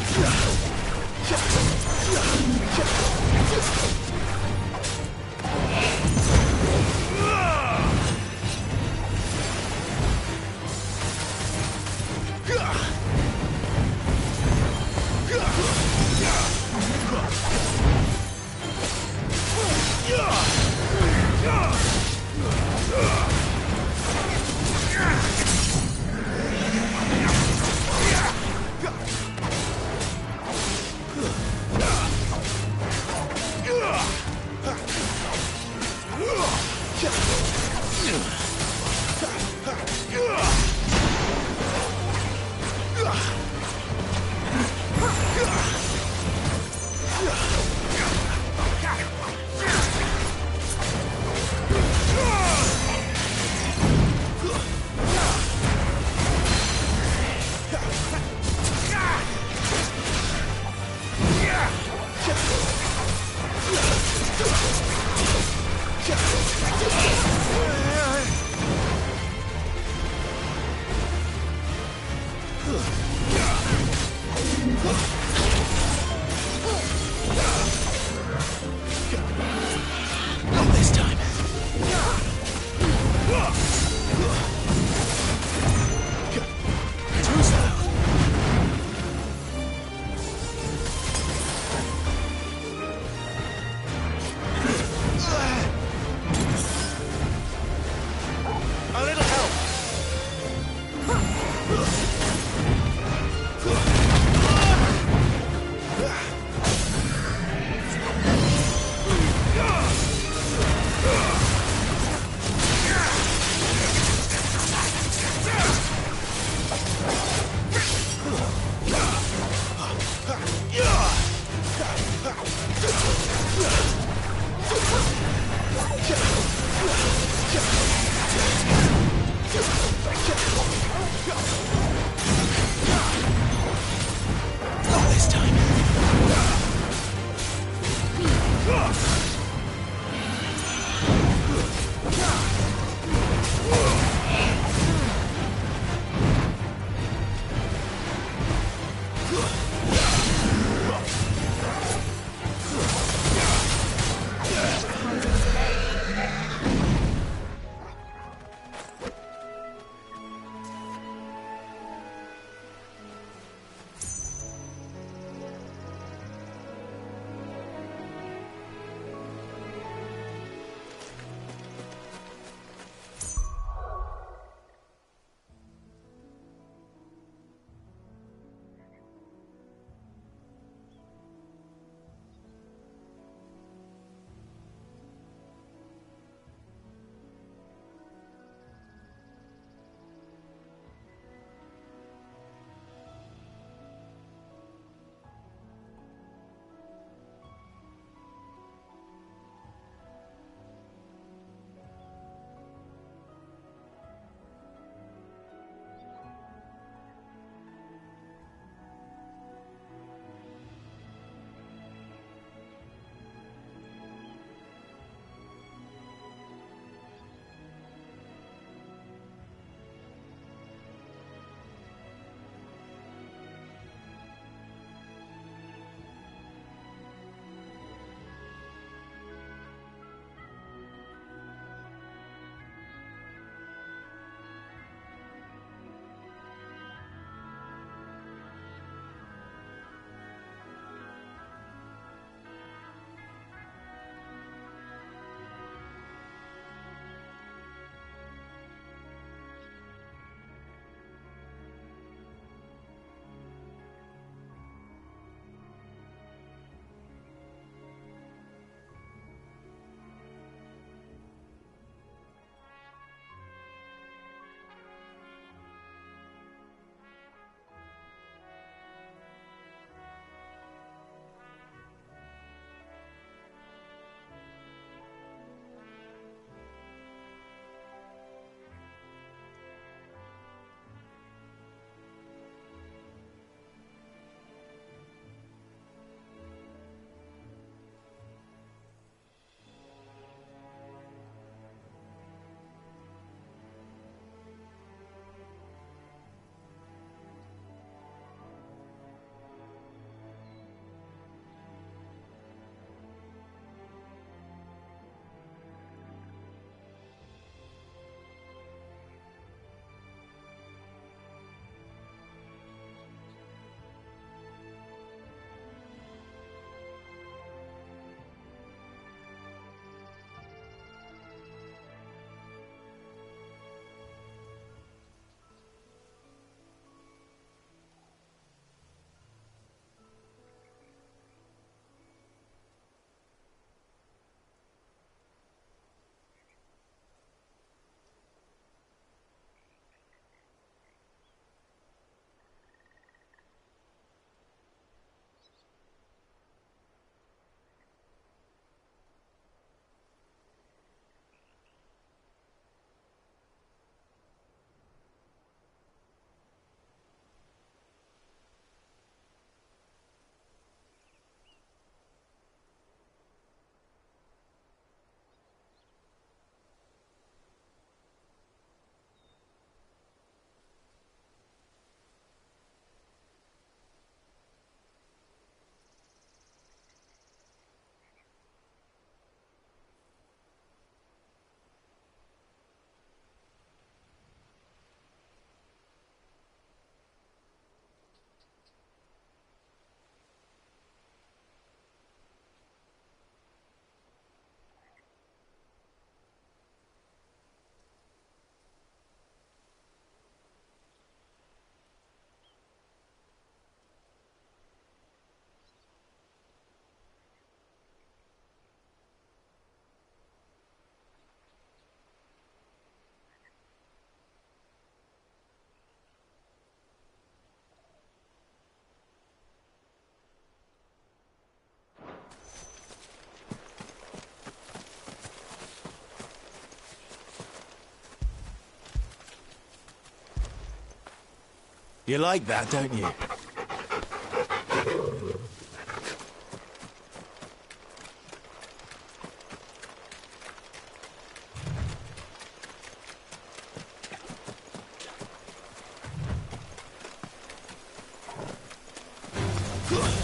You like that, don't you?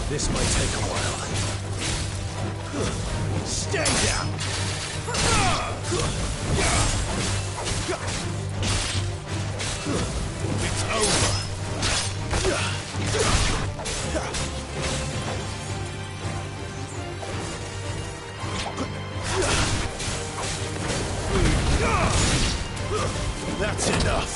This might take a while. Stay down! It's over! That's enough!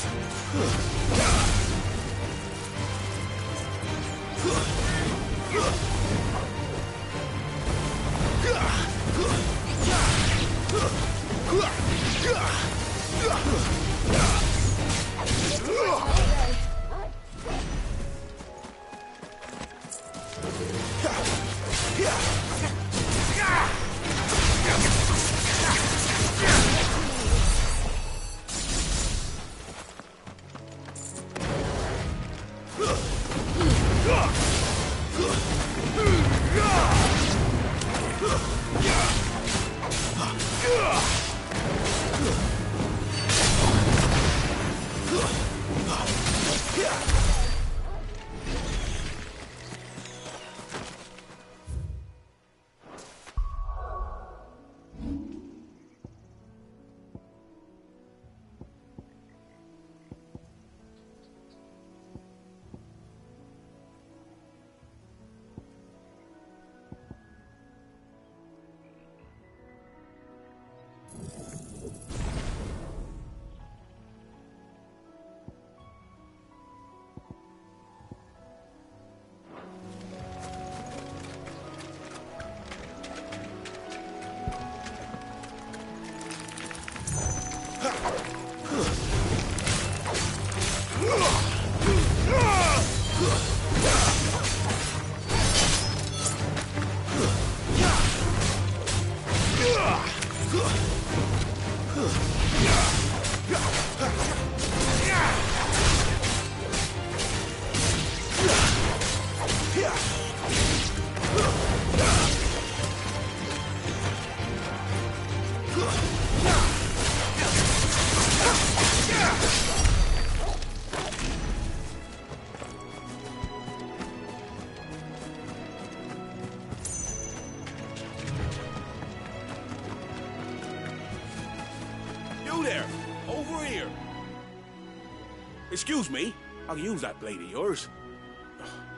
Excuse me, I'll use that blade of yours.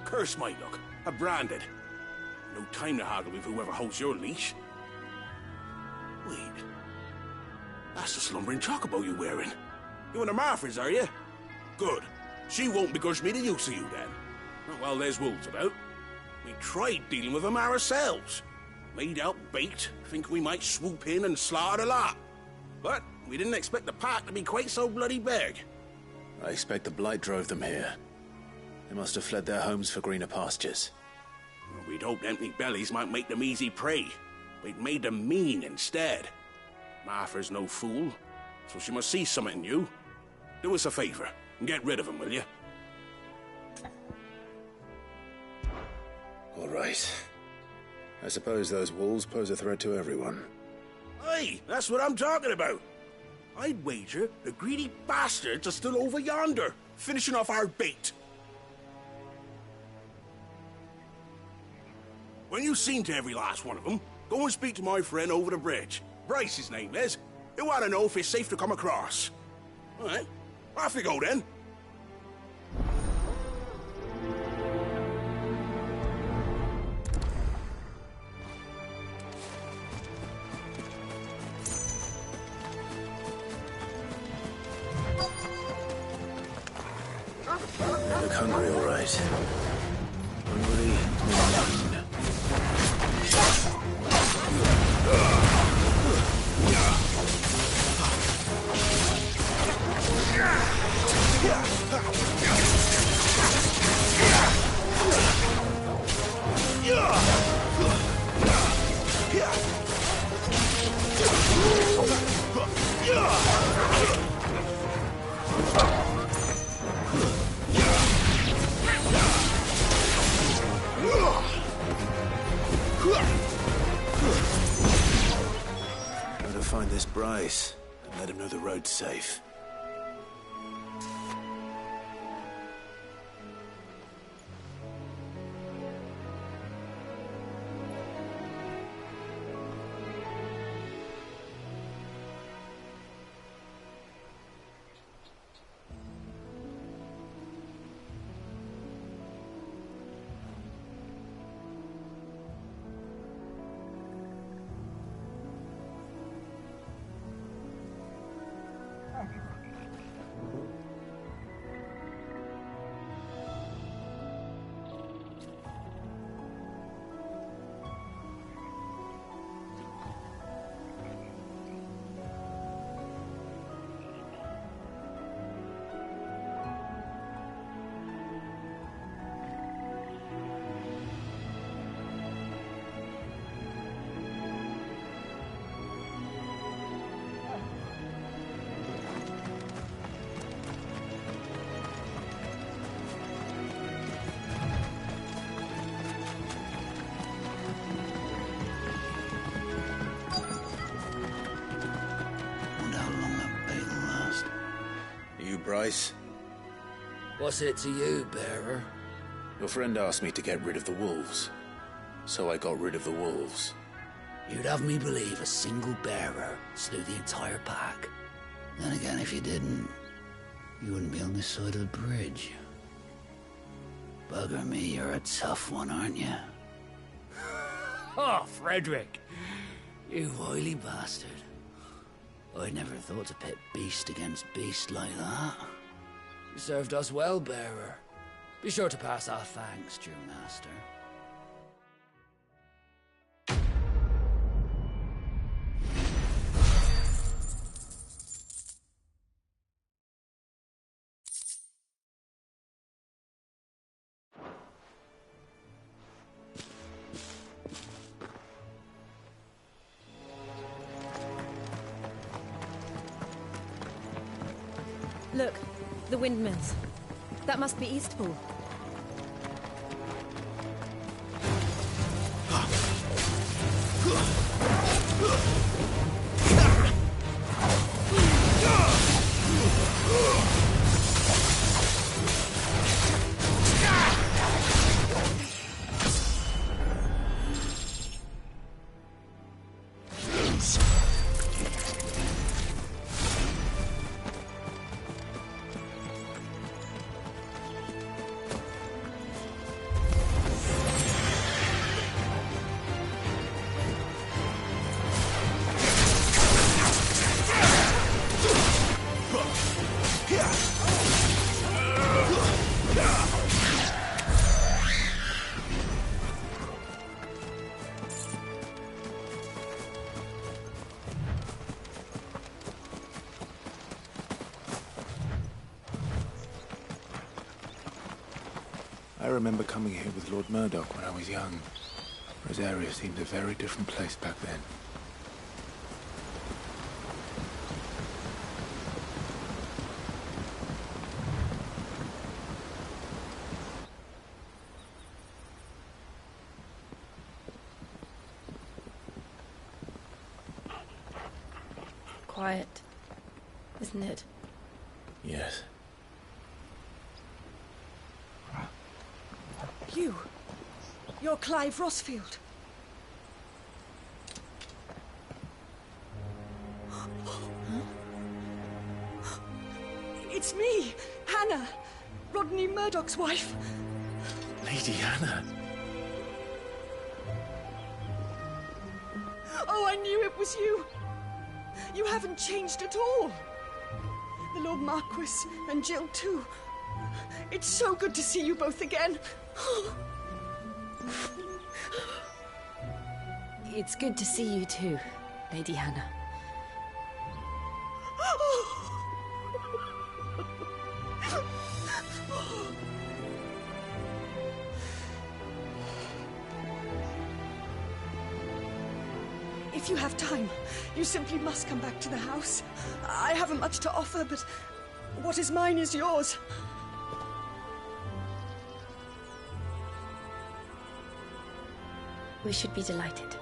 Curse my luck, I'm branded. No time to haggle with whoever holds your leash. Wait, that's the slumbering chocobo you're wearing. You and the Marfors, are you? Good. She won't begrudge me the use of you then. Not while there's wolves about. We tried dealing with them ourselves. Made out baked, think we might swoop in and slaughter the lot. But we didn't expect the pack to be quite so bloody big. I expect the blight drove them here. They must have fled their homes for greener pastures. Well, we'd hoped empty bellies might make them easy prey. We'd made them mean instead. Martha's no fool, so she must see something in you. Do us a favor and get rid of them, will you? All right. I suppose those wolves pose a threat to everyone. Hey, that's what I'm talking about. I'd wager the greedy bastards are still over yonder, finishing off our bait. When you've seen to every last one of them, go and speak to my friend over the bridge. Bryce, his name is. He'll want to know if it's safe to come across. All right, off you go then. You look hungry, all right. Hungry and lean. safe. Bryce? What's it to you, bearer? Your friend asked me to get rid of the wolves, so I got rid of the wolves. You'd have me believe a single bearer slew the entire pack. Then again, if you didn't, you wouldn't be on this side of the bridge. Bugger me, you're a tough one, aren't you? Oh, Frederick! You wily bastard. I'd never thought to pit beast against beast like that. You served us well, bearer. Be sure to pass our thanks, true master. Look, the windmills. That must be Eastpool. I remember coming here with Lord Murdoch when I was young. Rosaria seemed a very different place back then. Quiet, isn't it? Yes. You're Clive Rossfield. It's me, Hannah, Rodney Murdoch's wife. Lady Hannah. Oh, I knew it was you. You haven't changed at all. The Lord Marquis and Jill too. It's so good to see you both again. It's good to see you too, Lady Hannah. If you have time, you simply must come back to the house. I haven't much to offer, but what is mine is yours. We should be delighted.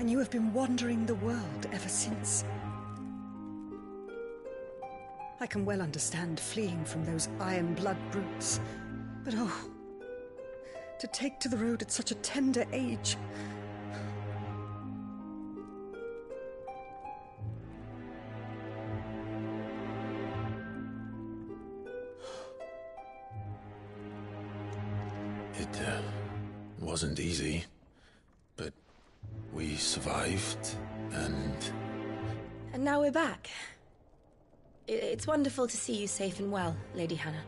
And you have been wandering the world ever since. I can well understand fleeing from those iron blood brutes. But oh, to take to the road at such a tender age. It wasn't easy, but we survived, and... And now we're back. It's wonderful to see you safe and well, Lady Hannah.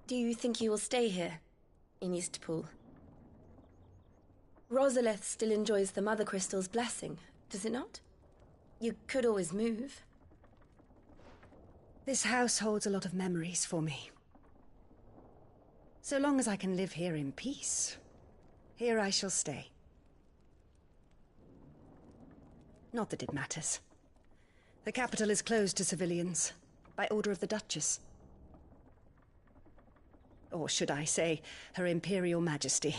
Do you think you will stay here, in Eastpool? Rosalith still enjoys the Mother Crystal's blessing, does it not? You could always move. This house holds a lot of memories for me. So long as I can live here in peace, here I shall stay. Not that it matters. The capital is closed to civilians, by order of the Duchess. Or should I say, Her Imperial Majesty.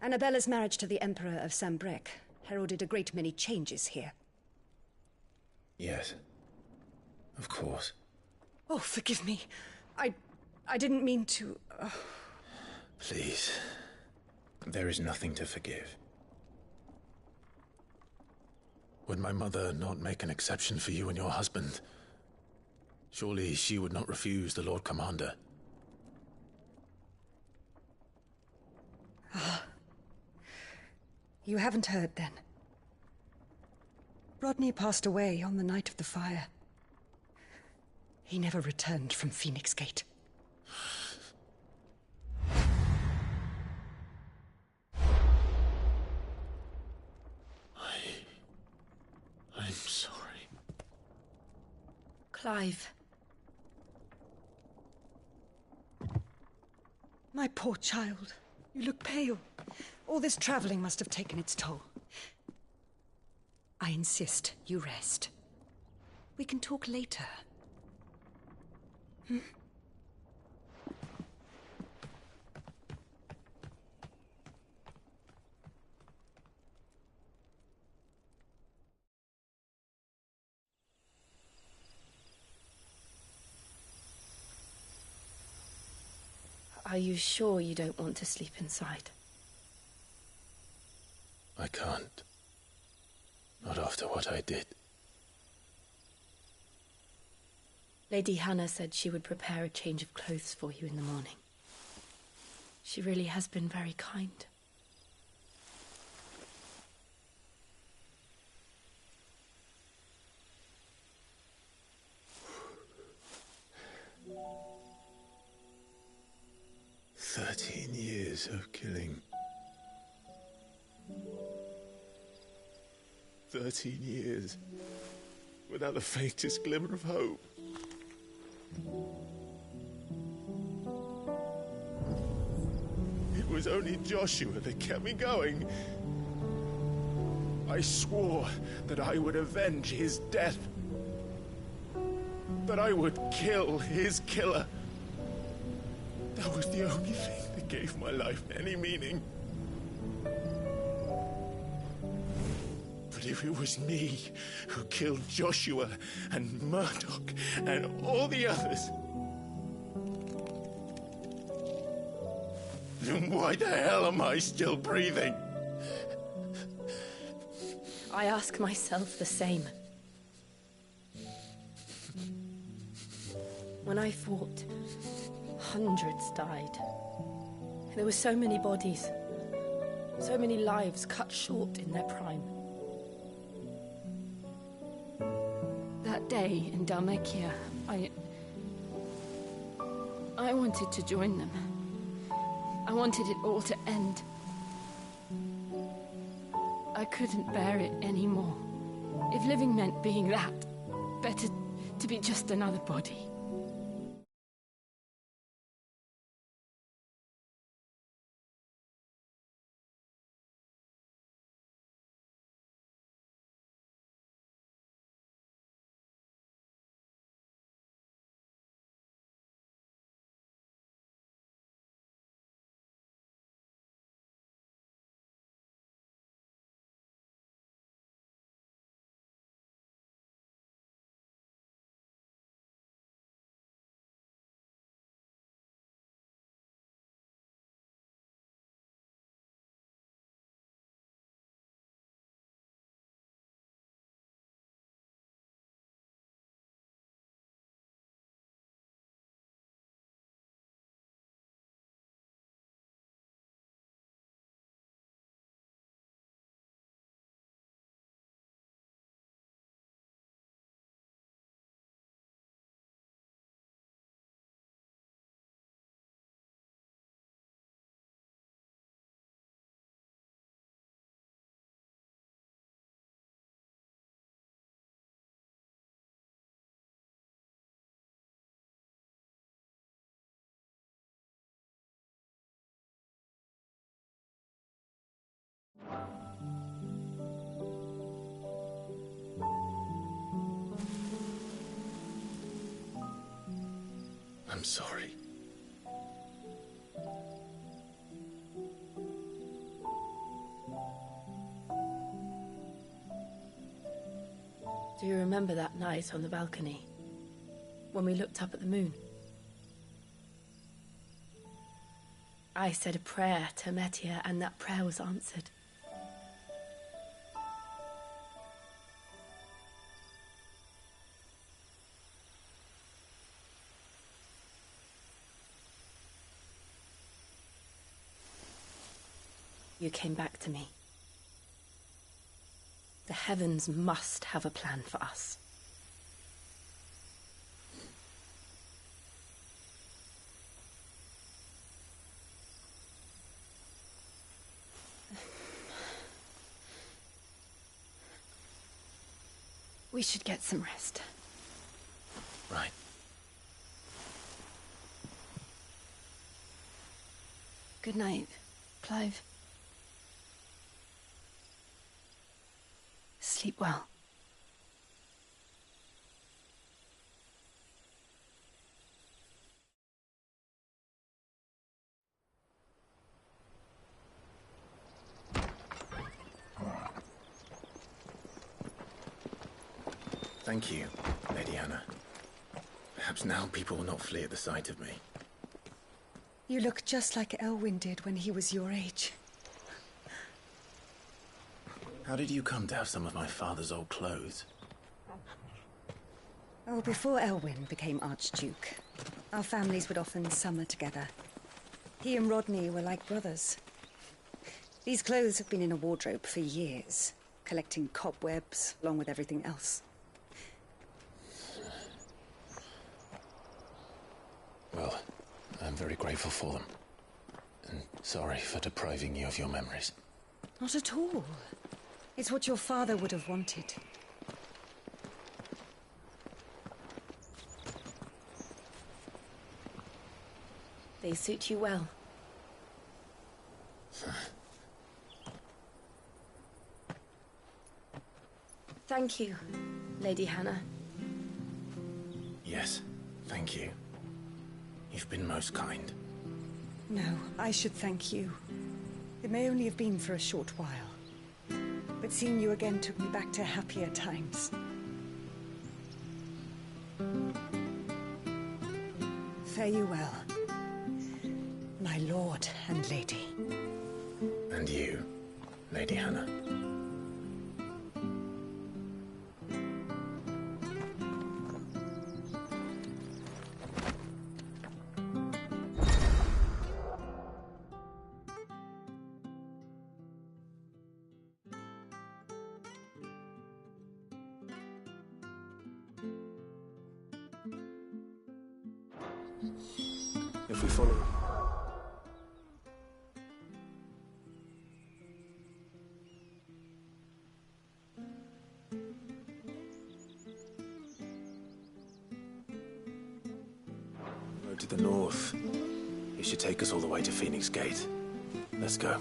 Annabella's marriage to the Emperor of Sambrec heralded a great many changes here. Yes. Of course. Oh, forgive me. I didn't mean to... Please. There is nothing to forgive. Would my mother not make an exception for you and your husband? Surely she would not refuse the Lord Commander. You haven't heard, then. Rodney passed away on the night of the fire. He never returned from Phoenix Gate. I'm sorry. Clive. My poor child. You look pale. All this traveling must have taken its toll. I insist you rest. We can talk later. Hmm? Are you sure you don't want to sleep inside? I can't. Not after what I did. Lady Hannah said she would prepare a change of clothes for you in the morning. She really has been very kind. Years of killing. 13 years without the faintest glimmer of hope. It was only Joshua that kept me going. I swore that I would avenge his death. That I would kill his killer. That was the only thing that gave my life any meaning. But if it was me who killed Joshua and Murdoch and all the others, then why the hell am I still breathing? I ask myself the same. When I fought, hundreds died. There were so many bodies, so many lives cut short in their prime. That day in Dalmekia, I wanted to join them. I wanted it all to end. I couldn't bear it anymore. If living meant being that, better to be just another body. I'm sorry. Do you remember that night on the balcony? When we looked up at the moon? I said a prayer to Metia, and that prayer was answered. You came back to me. The heavens must have a plan for us. We should get some rest. Right. Good night, Clive. Sleep well. Thank you, Lady Hannah. Perhaps now people will not flee at the sight of me. You look just like Elwyn did when he was your age. How did you come to have some of my father's old clothes? Oh, before Elwyn became Archduke, our families would often summer together. He and Rodney were like brothers. These clothes have been in a wardrobe for years, collecting cobwebs along with everything else. Well, I'm very grateful for them. And sorry for depriving you of your memories. Not at all. It's what your father would have wanted. They suit you well. Thank you, Lady Hannah. Yes, thank you. You've been most kind. No, I should thank you. It may only have been for a short while, but seeing you again took me back to happier times. Fare you well, my lord and lady. And you, Lady Hannah. If we follow... Road to the north. It should take us all the way to Phoenix Gate. Let's go.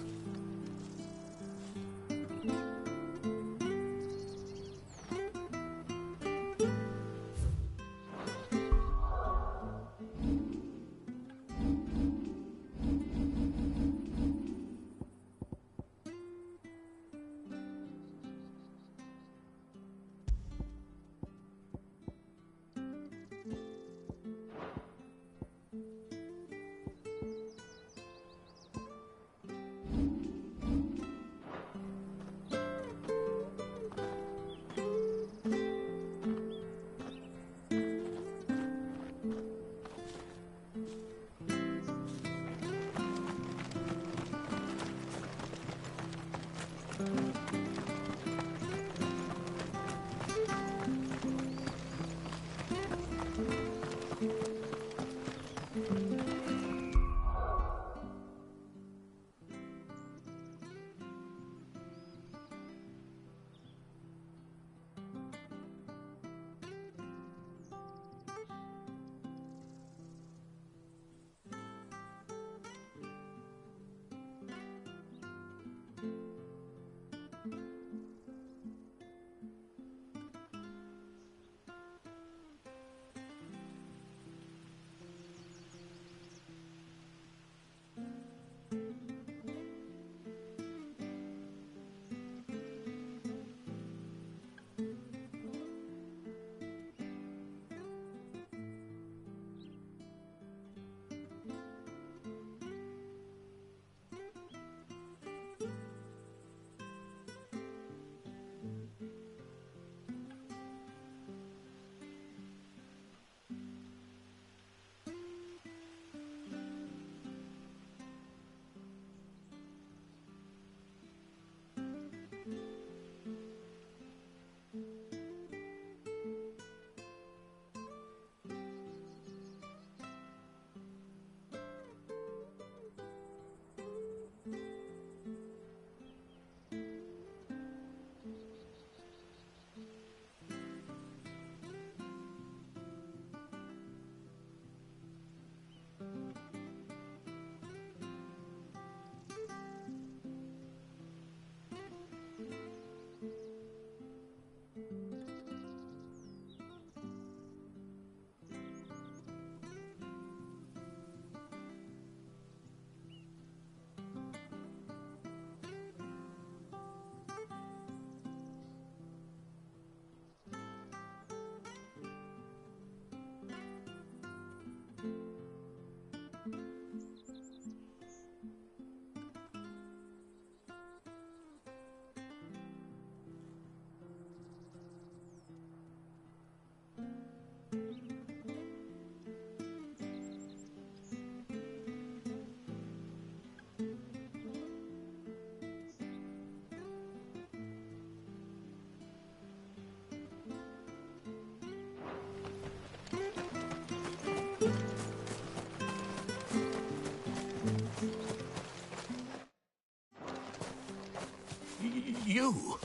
you?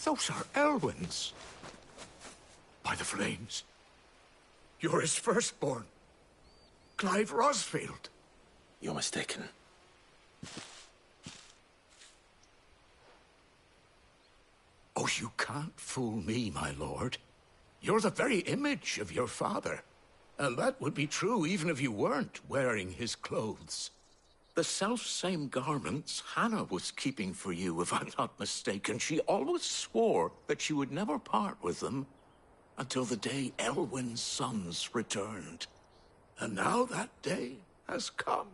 Those are Elwyn's. By the flames. You're his firstborn. Clive Rosfield. You're mistaken. Oh, you can't fool me, my lord. You're the very image of your father. And that would be true even if you weren't wearing his clothes. The self-same garments Hannah was keeping for you, if I'm not mistaken. She always swore that she would never part with them until the day Elwyn's sons returned. And now that day has come.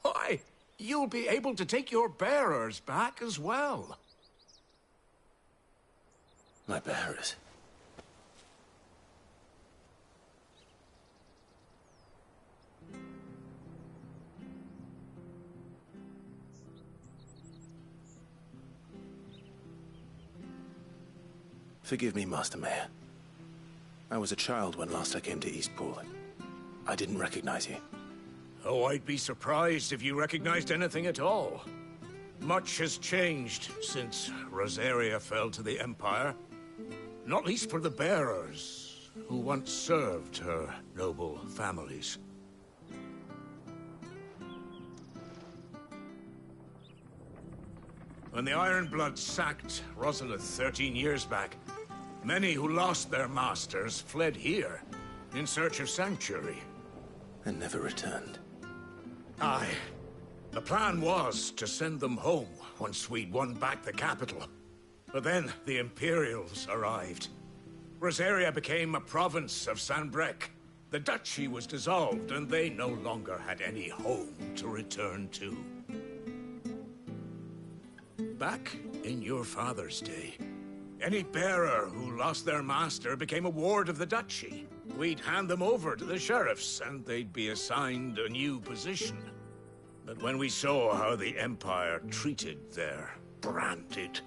Why, you'll be able to take your bearers back as well. My bearers? Forgive me, Master Mayor. I was a child when last I came to Eastpool. I didn't recognize you. Oh, I'd be surprised if you recognized anything at all. Much has changed since Rosaria fell to the Empire. Not least for the bearers, who once served her noble families. When the Ironbloods sacked Rosalith 13 years back, many who lost their masters fled here in search of sanctuary. And never returned. Aye. The plan was to send them home once we'd won back the capital. But then the Imperials arrived. Rosaria became a province of Sanbreque. The duchy was dissolved, and they no longer had any home to return to. Back in your father's day, any bearer who lost their master became a ward of the duchy. We'd hand them over to the sheriffs, and they'd be assigned a new position. But when we saw how the Empire treated their branded,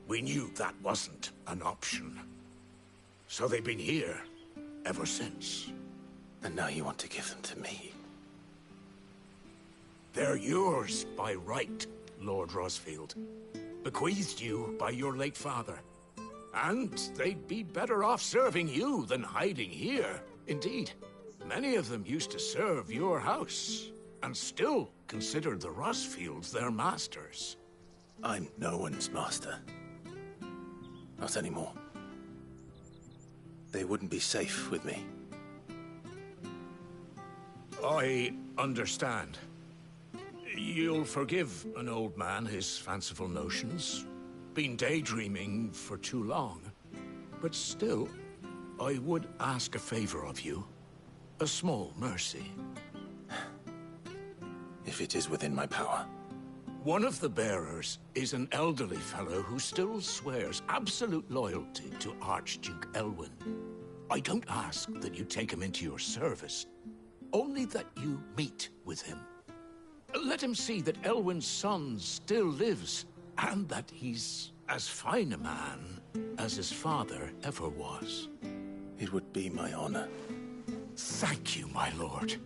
we knew that wasn't an option. So they've been here ever since. And now you want to give them to me? They're yours by right, Lord Rosfield. Bequeathed you by your late father. And they'd be better off serving you than hiding here. Indeed, many of them used to serve your house, and still considered the Rosfields their masters. I'm no one's master. Not anymore. They wouldn't be safe with me. I understand. You'll forgive an old man his fanciful notions. Been daydreaming for too long. But still, I would ask a favor of you. A small mercy. If it is within my power. One of the bearers is an elderly fellow who still swears absolute loyalty to Archduke Elwyn. I don't ask that you take him into your service, only that you meet with him. Let him see that Elwyn's son still lives, and that he's as fine a man as his father ever was. It would be my honor. Thank you, my lord.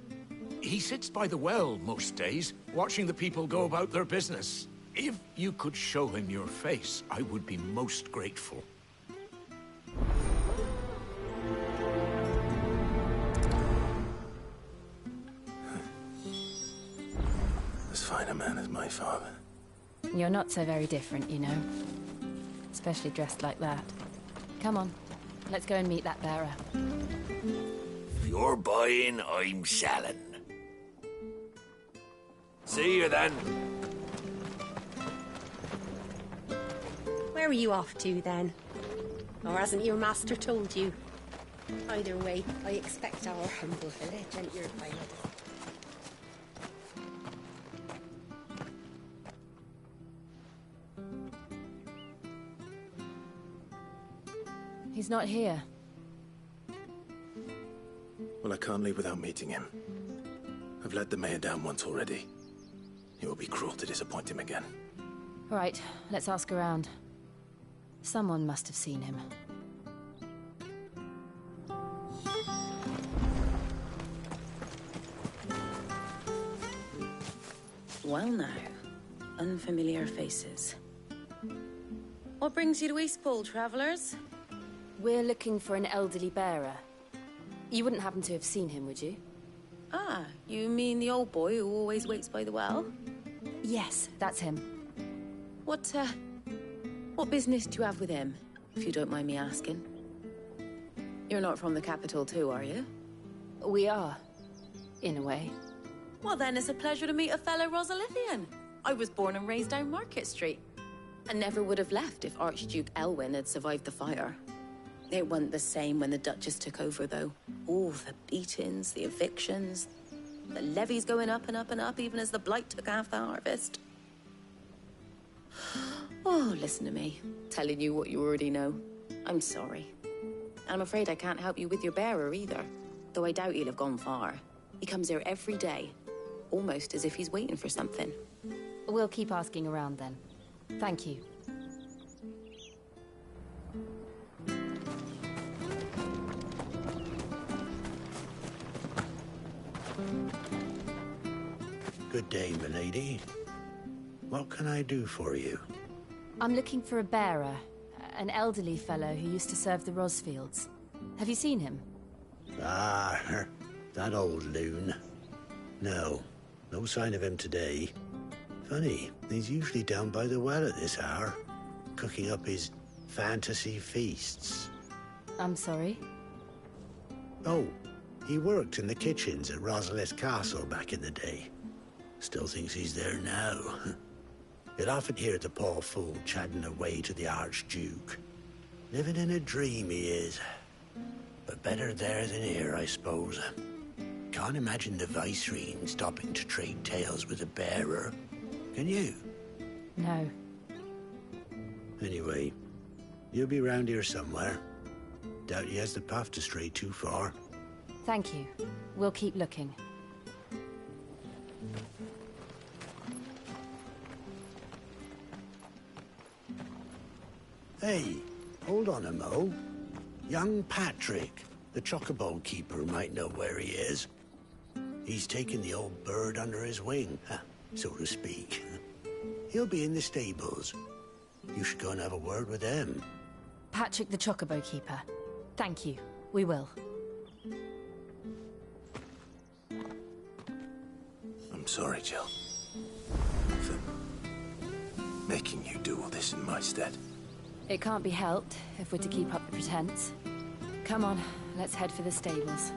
He sits by the well most days, watching the people go about their business. If you could show him your face, I would be most grateful. As fine a man as my father. You're not so very different, you know. Especially dressed like that. Come on, let's go and meet that bearer. If you're buying, I'm selling. See you then. Where are you off to, then? Or hasn't your master told you? Either way, I expect our humble village and your pilot. He's not here. Well, I can't leave without meeting him. I've let the mayor down once already. It will be cruel to disappoint him again. Right, let's ask around. Someone must have seen him. Well now, unfamiliar faces. What brings you to Eastpool, travellers? We're looking for an elderly bearer. You wouldn't happen to have seen him, would you? Ah, you mean the old boy who always waits by the well? Yes, that's him. What business do you have with him, if you don't mind me asking? You're not from the capital too, are you? We are, in a way. Well then, it's a pleasure to meet a fellow Rosalithian. I was born and raised down Market Street. And never would have left if Archduke Elwyn had survived the fire. It wasn't the same when the Duchess took over, though. All the beatings, the evictions, the levies going up and up and up, even as the Blight took half the harvest. Oh, listen to me, telling you what you already know. I'm sorry. And I'm afraid I can't help you with your bearer either, though I doubt he'll have gone far. He comes here every day, almost as if he's waiting for something. We'll keep asking around then. Thank you. Good day, milady. What can I do for you? I'm looking for a bearer, an elderly fellow who used to serve the Rosfields. Have you seen him? Ah, that old loon. No sign of him today. Funny, he's usually down by the well at this hour, cooking up his fantasy feasts. I'm sorry? Oh, he worked in the kitchens at Rosalith Castle back in the day. Still thinks he's there now. You'd often hear the poor fool chatting away to the Archduke. Living in a dream he is. But better there than here, I suppose. Can't imagine the Viceroy stopping to trade tales with a bearer. Can you? No. Anyway, you'll be round here somewhere. Doubt he has the path to stray too far. Thank you. We'll keep looking. Hey, hold on a mo. Young Patrick, the chocobo keeper, might know where he is. He's taken the old bird under his wing, so to speak. He'll be in the stables. You should go and have a word with him. Patrick the chocobo keeper. Thank you. We will. I'm sorry, Jill. For making you do all this in my stead. It can't be helped if we're to keep up the pretense. Come on, let's head for the stables.